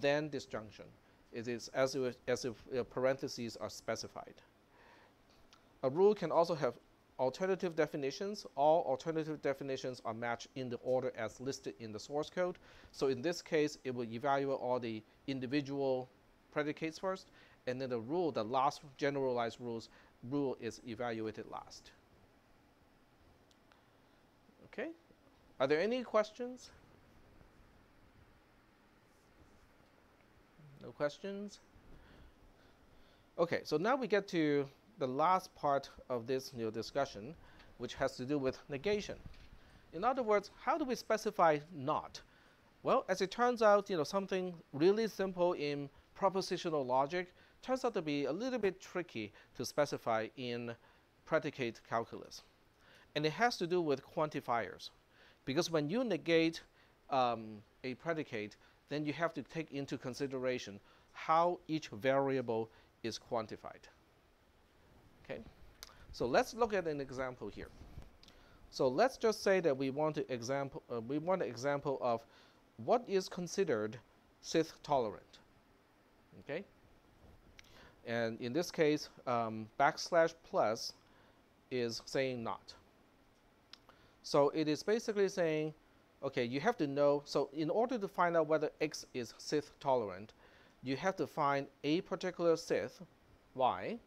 then disjunction. It is as if parentheses are specified. A rule can also have alternative definitions. All alternative definitions are matched in the order as listed in the source code. So in this case, it will evaluate all the individual predicates first, and then the rule, the last generalized rule is evaluated last. Okay, are there any questions? No questions? Okay, so now we get to the last part of this discussion, which has to do with negation. In other words, how do we specify not? Well, as it turns out, something really simple in propositional logic turns out to be a little bit tricky to specify in predicate calculus. And it has to do with quantifiers. Because when you negate a predicate, then you have to take into consideration how each variable is quantified. Okay, so let's look at an example here. So let's just say that we want an example of what is considered cis tolerant. Okay, and in this case, \+ is saying not. So it is basically saying, okay, you have to know, so in order to find out whether X is cis tolerant, you have to find a particular cis, Y,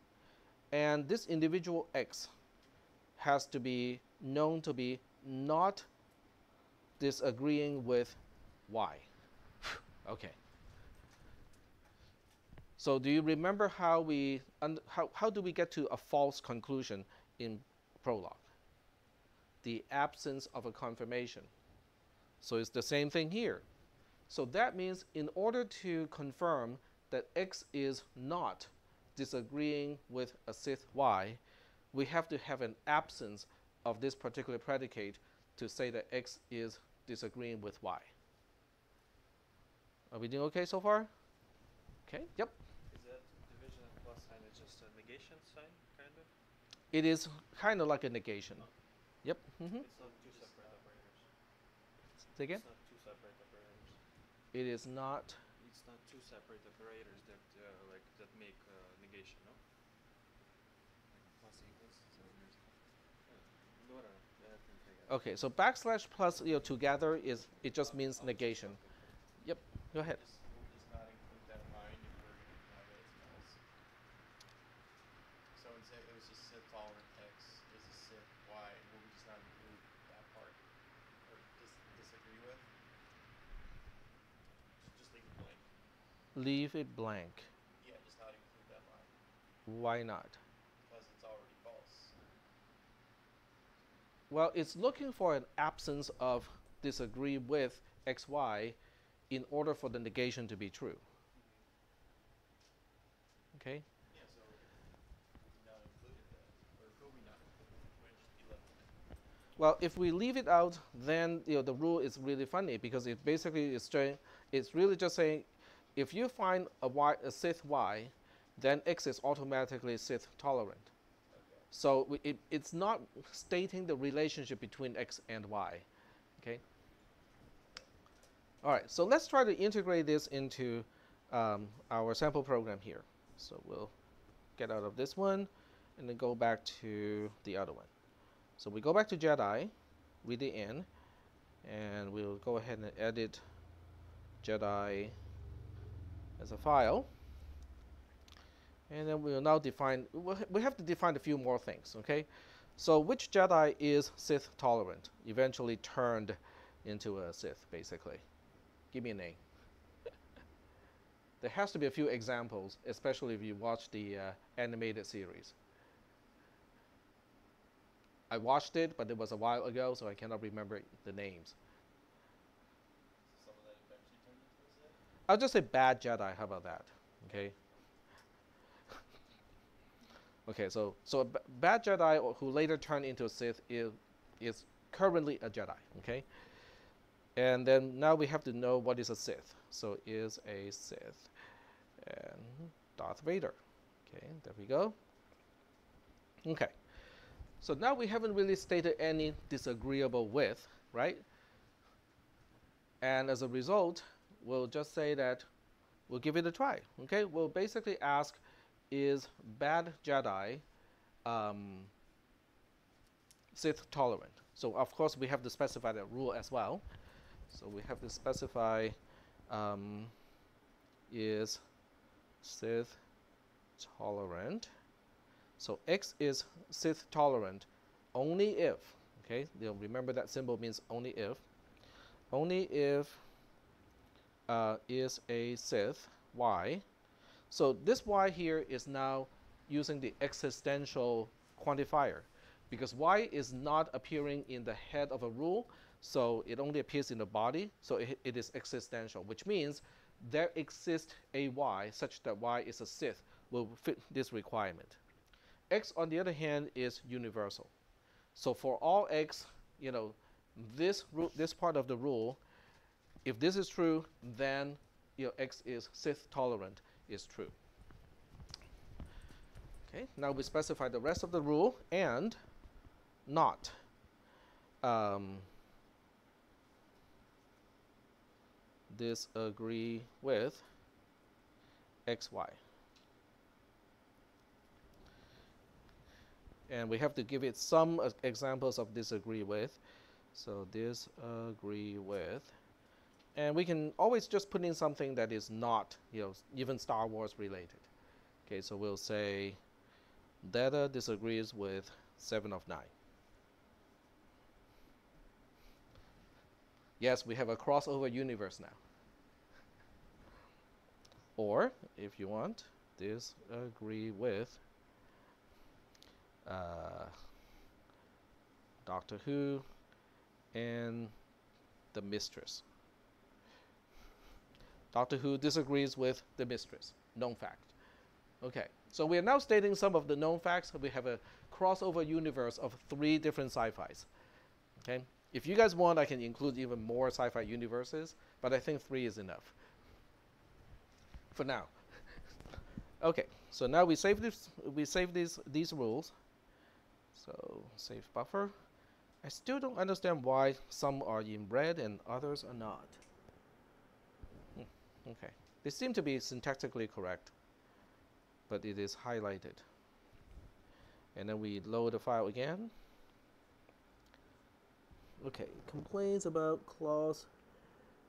and this individual X has to be known to be not disagreeing with y. Okay. So do you remember how how do we get to a false conclusion in Prolog? The absence of a confirmation. So it's the same thing here. So that means in order to confirm that x is not disagreeing with a cis y, we have to have an absence of this particular predicate to say that x is disagreeing with y. Are we doing okay so far? Okay, yep. Is that division and plus sign is just a negation sign, kind of? It is kind of like a negation. Yep. It's not two separate operators. Say again? It's not two separate operators. It is not. It's not two separate operators that that make negation, no? Like plus equals. So there's. No, no, I think I got it. Okay, so backslash plus together it just means negation. Yep. Go ahead. We'll just not include that line if we're going to have it as false. So instead it was just cis tolerant x is a cis y. Will we just not include that part or disagree with? Just leave it blank. Leave it blank. Yeah, just not include that line Why not? because it's already false. Well, it's looking for an absence of disagree with xy in order for the negation to be true. Okay? Yeah, so we not include it then, or could we not include it? Would it just be left in? Well, if we leave it out, then the rule is really funny because it basically is it's really just saying if you find a cis y, then x is automatically cis tolerant. Okay. So it's not stating the relationship between x and y. Okay. All right. So let's try to integrate this into our sample program here. So we'll get out of this one and then go back to the other one. So we go back to Jedi, read the in, and we'll go ahead and edit Jedi as a file. And then we'll now define, we have to define a few more things, okay? So which Jedi is Sith tolerant, eventually turned into a Sith, basically? Give me a name. There has to be a few examples, especially if you watch the animated series. I watched it, but it was a while ago, so I cannot remember the names. Someone that eventually turned into a Sith? I'll just say bad Jedi, how about that? Okay. Okay, so a bad Jedi who later turned into a Sith is currently a Jedi, okay? And then now we have to know what is a Sith. So is a Sith and Darth Vader. Okay, there we go. Okay. So now we haven't really stated any disagreeable with, right? And as a result, we'll just say that we'll give it a try. Okay, we'll basically ask, is bad Jedi Sith tolerant? So of course we have to specify that rule as well. So we have to specify is Sith tolerant. So x is Sith tolerant only if, okay, remember that symbol means only if is a Sith y. So this y here is now using the existential quantifier because y is not appearing in the head of a rule, so it only appears in the body, so it is existential, which means there exists a y such that y is a Sith will fit this requirement. X, on the other hand, is universal. So for all x, this part of the rule, if this is true, then x is Sith tolerant is true. Okay, now we specify the rest of the rule and not. Disagree with xy. And we have to give it some examples of disagree with. So disagree with. And we can always just put in something that is not, even Star Wars related. Okay, so we'll say data disagrees with 7 of 9. Yes, we have a crossover universe now. Or, if you want, disagree with Doctor Who and the Mistress. Doctor Who disagrees with the Mistress. Known fact. Okay, so we are now stating some of the known facts. We have a crossover universe of 3 different sci-fis. Okay, if you guys want, I can include even more sci-fi universes, but I think 3 is enough for now. Okay, so now we save this. We save these rules. So save buffer. I still don't understand why some are in red and others are not. Okay, they seem to be syntactically correct, but it is highlighted. And then we load the file again. Okay, complaints about clause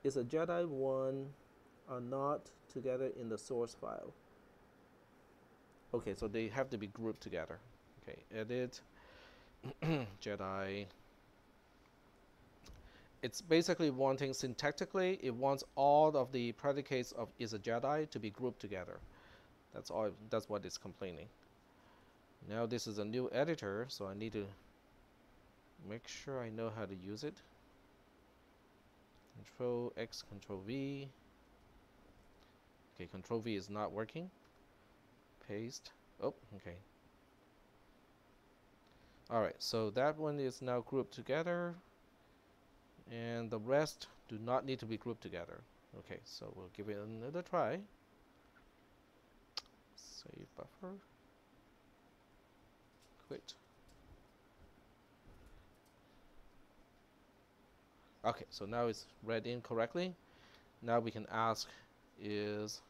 is a Jedi 1 are not together in the source file. Okay, so they have to be grouped together. Okay, edit Jedi. It's basically wanting syntactically, it wants all of the predicates of is a Jedi to be grouped together. That's all. That's what it's complaining. Now this is a new editor, so I need to make sure I know how to use it. Control X, Control V. Okay, Control V is not working. Paste. Oh, okay. Alright, so that one is now grouped together, and the rest do not need to be grouped together. Okay, so we'll give it another try. Save buffer. Quit. Okay, so now it's read in correctly. Now we can ask, is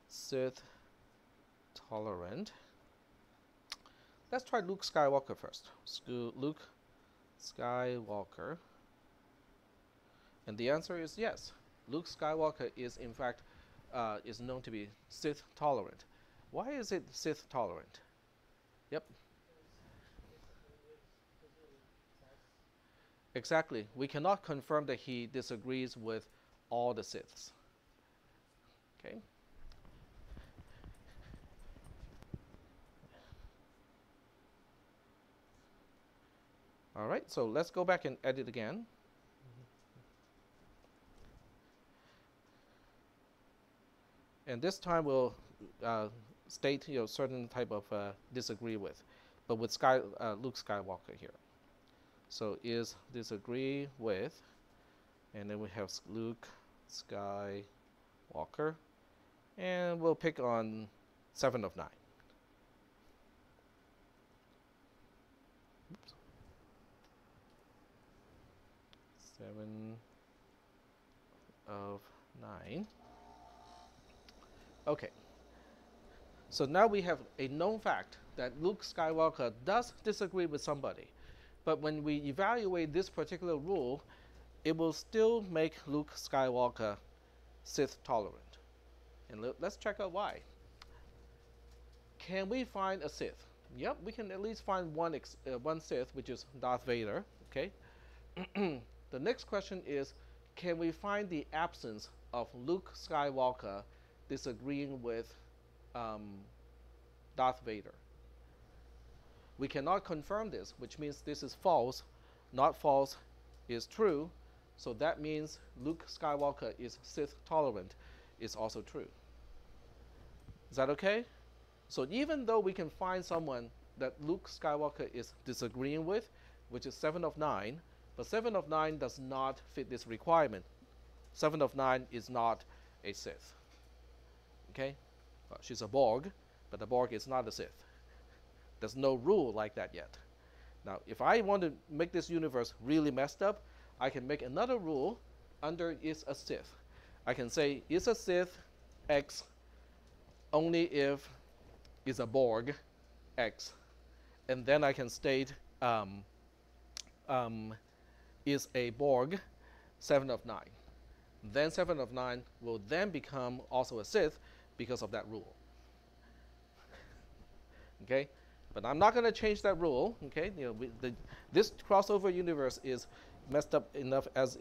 Sith tolerant? Let's try Luke Skywalker first. Luke Skywalker. And the answer is yes. Luke Skywalker is in fact is known to be Sith tolerant. Why is it Sith tolerant? Yep. Exactly. We cannot confirm that he disagrees with all the Siths. Okay. All right, so let's go back and edit again. And this time we'll state certain type of disagree with, but with Luke Skywalker here. So is disagree with, and then we have Luke Skywalker, and we'll pick on 7 of 9. Oops. 7 of 9. Okay. So now we have a known fact that Luke Skywalker does disagree with somebody. But when we evaluate this particular rule, it will still make Luke Skywalker Sith tolerant. And let's check out why. Can we find a Sith? Yep, we can at least find one Sith, which is Darth Vader. Okay. The next question is, can we find the absence of Luke Skywalker disagreeing with Darth Vader? We cannot confirm this, which means this is false. Not false is true. So that means Luke Skywalker is Sith tolerant is also true. Is that okay? So even though we can find someone that Luke Skywalker is disagreeing with, which is 7 of 9, but 7 of 9 does not fit this requirement. 7 of 9 is not a Sith. Okay? Well, she's a Borg, but the Borg is not a Sith. There's no rule like that yet. Now, if I want to make this universe really messed up, I can make another rule under is a Sith. I can say is a Sith X only if is a Borg X. And then I can state is a Borg 7 of 9. Then 7 of 9 will then become also a Sith because of that rule. Okay? But I'm not going to change that rule. Okay? This crossover universe is messed up enough as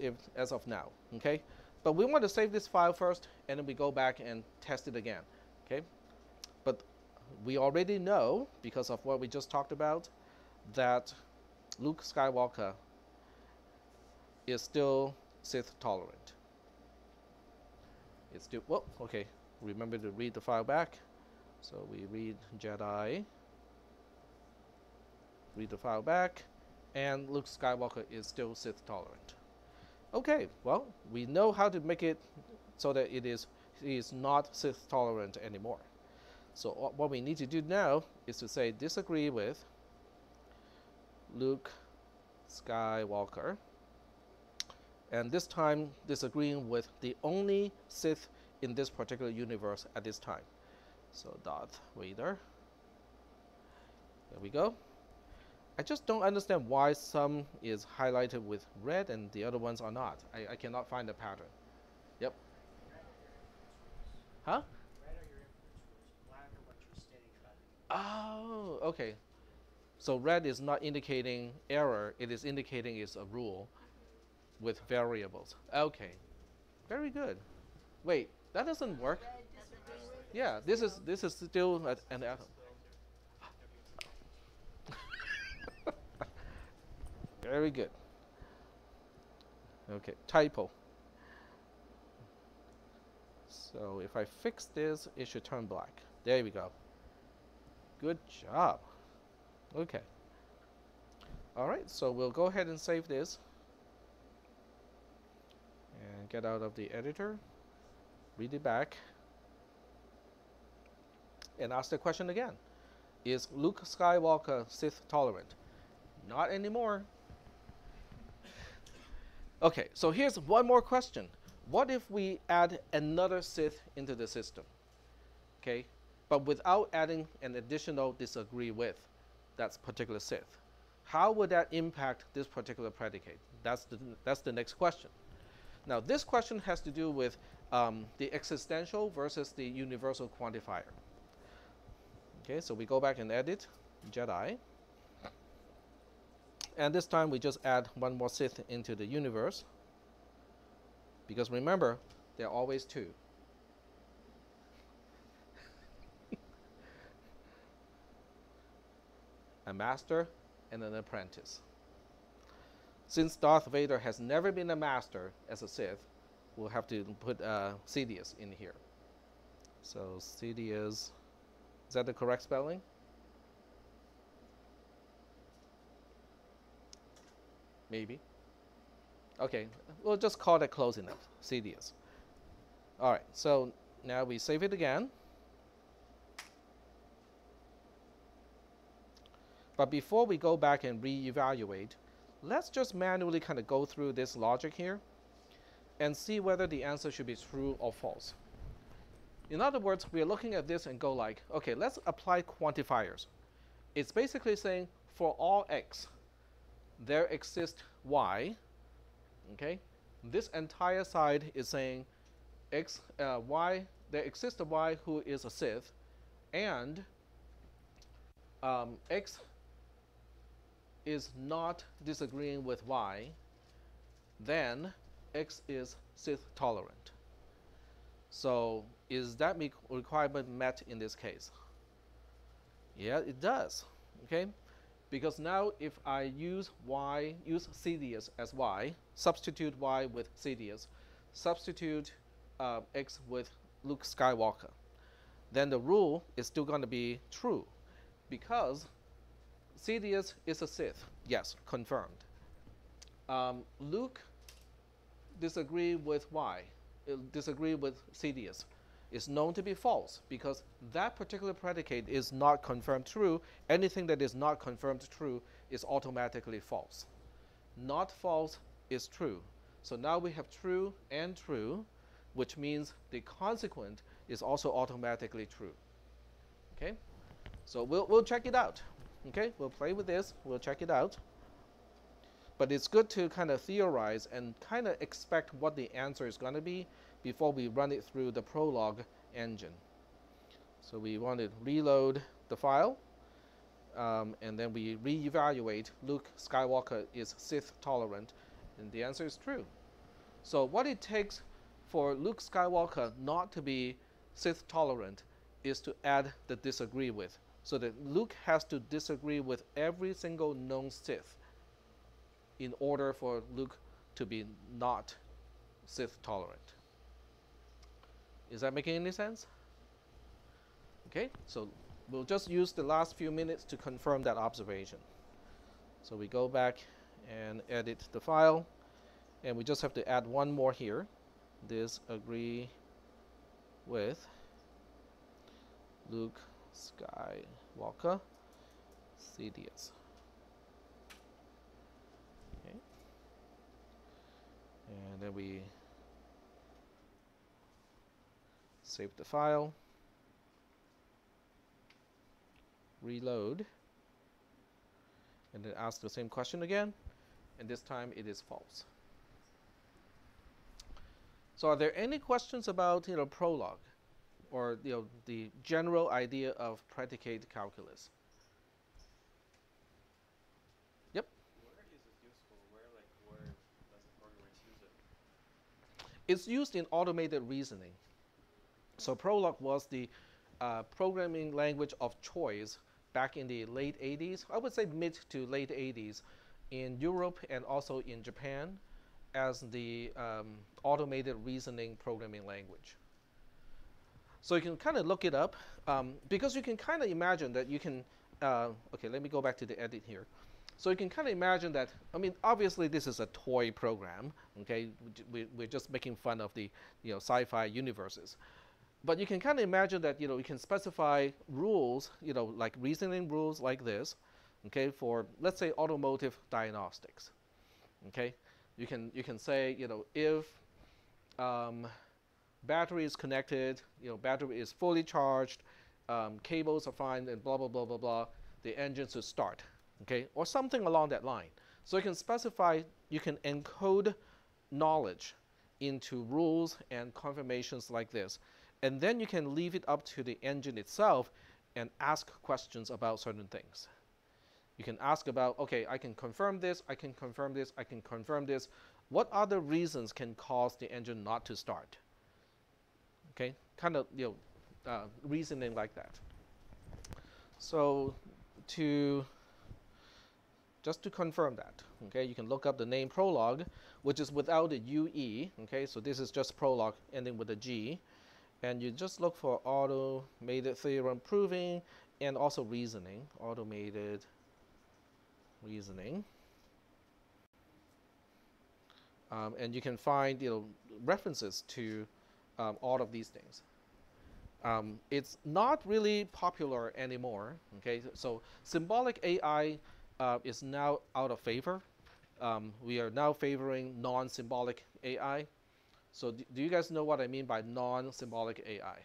of now. Okay, but we want to save this file first, and then we go back and test it again. Okay, but we already know, because of what we just talked about, that Luke Skywalker is still cis tolerant. It's still, well, okay, remember to read the file back. So we read Jedi, read the file back, and Luke Skywalker is still cis tolerant. Okay, well, we know how to make it so that he is not cis tolerant anymore. So what we need to do now is to say disagree with Luke Skywalker, and this time disagreeing with the only Sith in this particular universe at this time. So Darth Vader. There we go. I just don't understand why some is highlighted with red and the other ones are not. I cannot find a pattern. Yep. Huh? Red are your input rules, black are what you're stating about. Oh, okay. So red is not indicating error, it is indicating it's a rule with variables. Okay. Very good. Wait, that doesn't work. Yeah, this is still an atom. Very good. Okay, typo. So if I fix this, it should turn black. There we go. Good job. Okay. All right, so we'll go ahead and save this. And get out of the editor. Read it back. And ask the question again. Is Luke Skywalker Sith tolerant? Not anymore. Okay, so here's one more question. What if we add another Sith into the system? Okay, but without adding an additional disagree with that particular Sith. How would that impact this particular predicate? That's the next question. Now, this question has to do with the existential versus the universal quantifier. Okay, so we go back and edit Jedi. And this time we just add one more Sith into the universe. Because remember, there are always two. A master and an apprentice. Since Darth Vader has never been a master as a Sith, we'll have to put Sidious in here. So Sidious, is that the correct spelling? Maybe. Okay, we'll just call that close enough, Sidious. All right, so now we save it again. But before we go back and reevaluate, let's just manually kind of go through this logic here and see whether the answer should be true or false. In other words, we're looking at this and go like, okay, let's apply quantifiers. It's basically saying for all x, there exists y. Okay, this entire side is saying x, y. There exists a y who is a Sith, and x is not disagreeing with y. Then x is Sith tolerant. So is that requirement met in this case? Yeah, it does. Okay. Because now if I use y, use Sidious as y, substitute y with Sidious, substitute x with Luke Skywalker, then the rule is still going to be true. Because Sidious is a Sith. Yes, confirmed. Luke disagree with y, disagree with Sidious. Is known to be false because that particular predicate is not confirmed true. Anything that is not confirmed true is automatically false. Not false is true. So now we have true and true, which means the consequent is also automatically true. Okay, so we'll check it out. Okay, we'll play with this. We'll check it out. But it's good to kind of theorize and kind of expect what the answer is going to be before we run it through the Prolog engine. So we want to reload the file, and then we reevaluate Luke Skywalker is Sith tolerant, And the answer is true. So what it takes for Luke Skywalker not to be Sith tolerant is to add the disagree with. So that Luke has to disagree with every single known Sith in order for Luke to be not Sith tolerant. Is that making any sense? Okay, so we'll just use the last few minutes to confirm that observation. So we go back and edit the file, and we just have to add one more here. Disagree with Luke Skywalker, Sidious. Okay. And then we save the file, reload, and then ask the same question again, and this time it is false. So are there any questions about Prolog, or the general idea of predicate calculus? Yep. Where is it useful? Where does the programmers use it? It's used in automated reasoning. So Prolog was the programming language of choice back in the late 80s, I would say mid to late 80s, in Europe and also in Japan, as the automated reasoning programming language. So you can kind of look it up, because you can kind of imagine that you can, okay, let me go back to the edit here. So you can kind of imagine that, I mean, obviously this is a toy program, okay? We're just making fun of the sci-fi universes. But you can kind of imagine that you can specify rules, like reasoning rules like this, okay, for let's say automotive diagnostics, okay. You can say if battery is connected, battery is fully charged, cables are fine, and blah blah blah blah blah, the engine should start, okay, or something along that line. So you can specify, you can encode knowledge into rules and confirmations like this. And then you can leave it up to the engine itself and ask questions about certain things. You can ask about, okay, I can confirm this, I can confirm this, I can confirm this. What other reasons can cause the engine not to start? Okay, kind of reasoning like that. So just to confirm that, okay, you can look up the name Prolog, which is without the UE. Okay, so this is just Prolog ending with a G. And you just look for automated theorem proving and also reasoning, automated reasoning. And you can find references to all of these things. It's not really popular anymore. Okay, so symbolic AI is now out of favor. We are now favoring non-symbolic AI. So do you guys know what I mean by non-symbolic AI?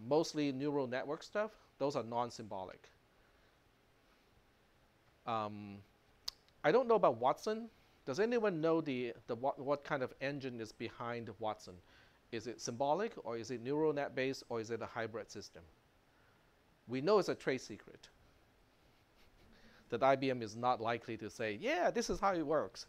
Mostly neural network stuff, those are non-symbolic. I don't know about Watson. Does anyone know what kind of engine is behind Watson? Is it symbolic, or is it neural net based, or is it a hybrid system? We know it's a trade secret that IBM is not likely to say, yeah, this is how it works.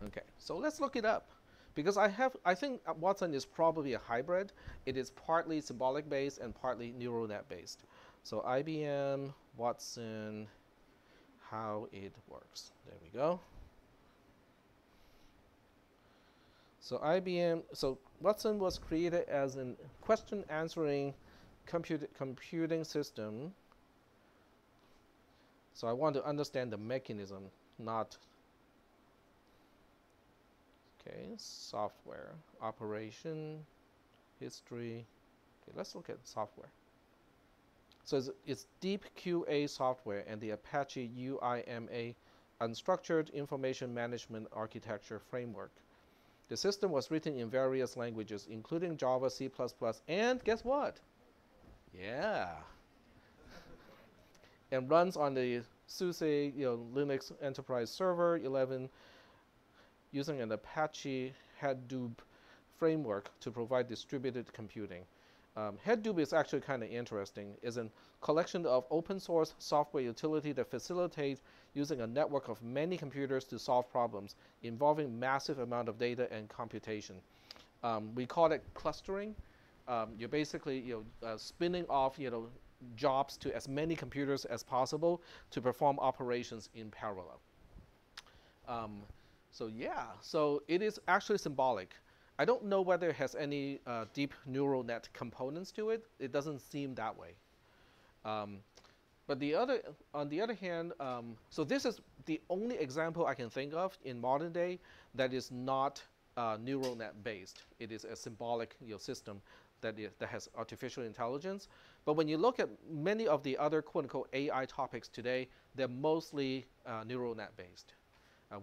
Okay, so let's look it up, because I think Watson is probably a hybrid. It is partly symbolic based and partly neural net based. So IBM Watson, how it works. There we go. So Watson was created as a question answering computing system. So I want to understand the mechanism, not. Okay, software, operation, history. Okay, let's look at software. So it's deep QA software and the Apache UIMA Unstructured Information Management Architecture Framework. The system was written in various languages, including Java, C++, and guess what? Yeah. And runs on the SUSE Linux Enterprise Server 11, using an Apache Hadoop framework to provide distributed computing. Hadoop is actually kind of interesting. It's a collection of open source software utility that facilitate using a network of many computers to solve problems involving massive amount of data and computation. We call it clustering. You're basically spinning off jobs to as many computers as possible to perform operations in parallel. So it is actually symbolic. I don't know whether it has any deep neural net components to it. It doesn't seem that way. But on the other hand, so this is the only example I can think of in modern day that is not neural net based. It is a symbolic system that has artificial intelligence. But when you look at many of the other quote unquote AI topics today, they're mostly neural net based.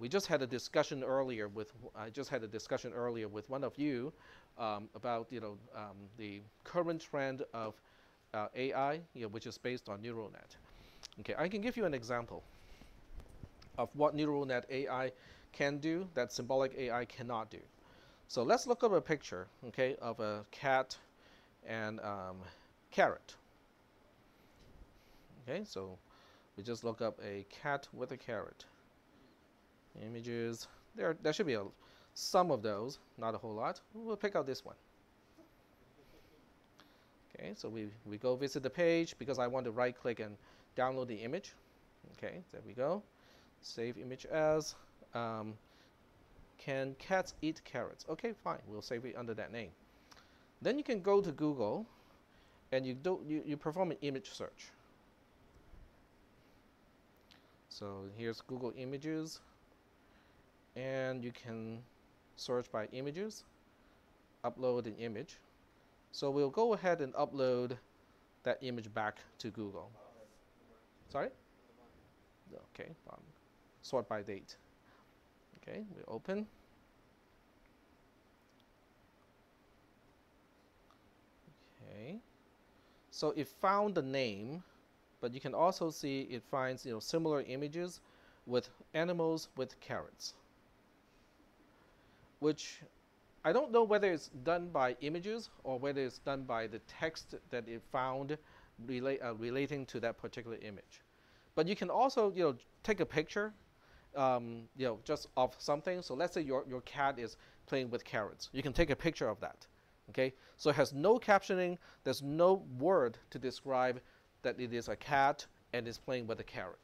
We just had a discussion earlier with one of you about the current trend of AI, which is based on neural net. Okay, I can give you an example of what neural net AI can do that symbolic AI cannot do. So let's look up a picture, okay, of a cat and carrot. Okay, so we just look up a cat with a carrot. Images, there should be some of those, not a whole lot. We'll pick out this one. Okay, so we go visit the page because I want to right click and download the image. Okay, there we go. Save image as. Can cats eat carrots? Okay, fine, we'll save it under that name. Then you can go to Google and you perform an image search. So here's Google Images. And you can search by images, upload an image. So we'll go ahead and upload that image back to Google. Sorry? Okay, sort by date. Okay, we open. Okay, so it found the name, but you can also see it finds similar images with animals with carrots, which I don't know whether it's done by images or whether it's done by the text that it found relating to that particular image. But you can also take a picture just of something. So let's say your cat is playing with carrots. You can take a picture of that. Okay, so it has no captioning. There's no word to describe that it is a cat and is playing with a carrot.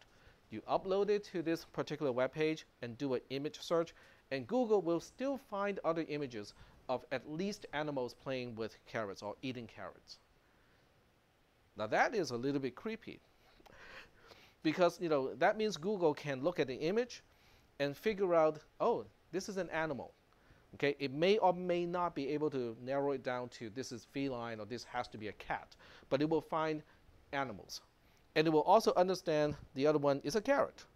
You upload it to this particular web page and do an image search, and Google will still find other images of at least animals playing with carrots or eating carrots. Now that is a little bit creepy, because that means Google can look at the image and figure out, oh, this is an animal. Okay, it may or may not be able to narrow it down to this is feline or this has to be a cat, but it will find animals. And it will also understand the other one is a carrot.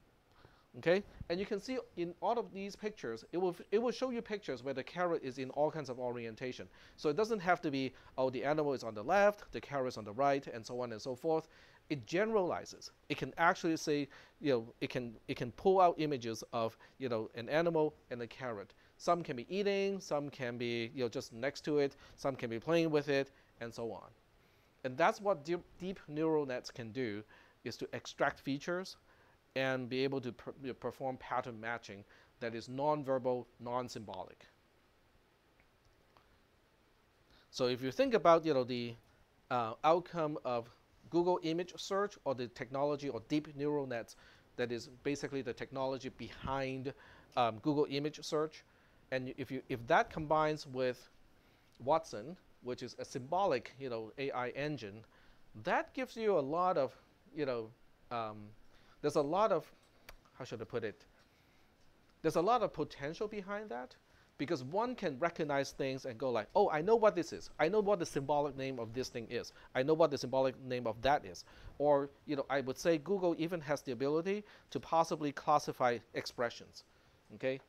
Okay, and you can see in all of these pictures, it will show you pictures where the carrot is in all kinds of orientation. So it doesn't have to be, oh, the animal is on the left, the carrot is on the right, and so on and so forth. It generalizes. It can actually say, it can pull out images of an animal and a carrot. Some can be eating, some can be just next to it, some can be playing with it, and so on. And that's what deep neural nets can do, is to extract features and be able to perform pattern matching that is non-verbal, non-symbolic. So if you think about the outcome of Google image search, or the technology or deep neural nets, that is basically the technology behind Google image search, and if that combines with Watson, which is a symbolic AI engine, that gives you a lot of there's a lot of, how should I put it? There's a lot of potential behind that, because one can recognize things and go like, oh, I know what this is. I know what the symbolic name of this thing is. I know what the symbolic name of that is. Or, I would say Google even has the ability to possibly classify expressions. Okay?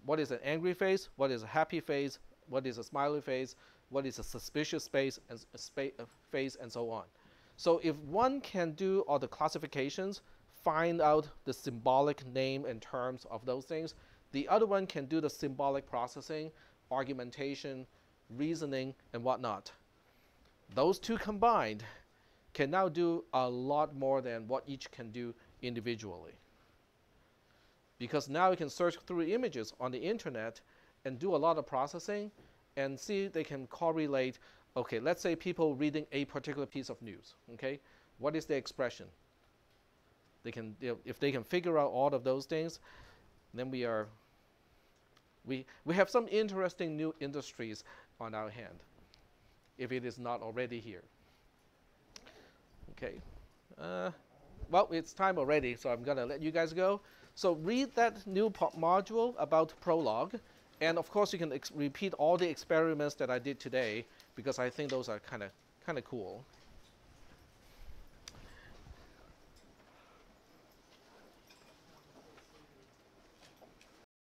What is an angry face? What is a happy face? What is a smiley face? What is a suspicious face and so on. So if one can do all the classifications, find out the symbolic name and terms of those things, the other one can do the symbolic processing, argumentation, reasoning, and whatnot. those two combined can now do a lot more than what each can do individually. Because now you can search through images on the internet and do a lot of processing and see they can correlate, okay, let's say people reading a particular piece of news, okay? What is the expression? They can, if they can figure out all of those things, then we have some interesting new industries on our hand, if it is not already here. Okay. Well, it's time already, so I'm going to let you guys go. So read that new module about Prolog. And of course, you can repeat all the experiments that I did today, because I think those are kind of cool.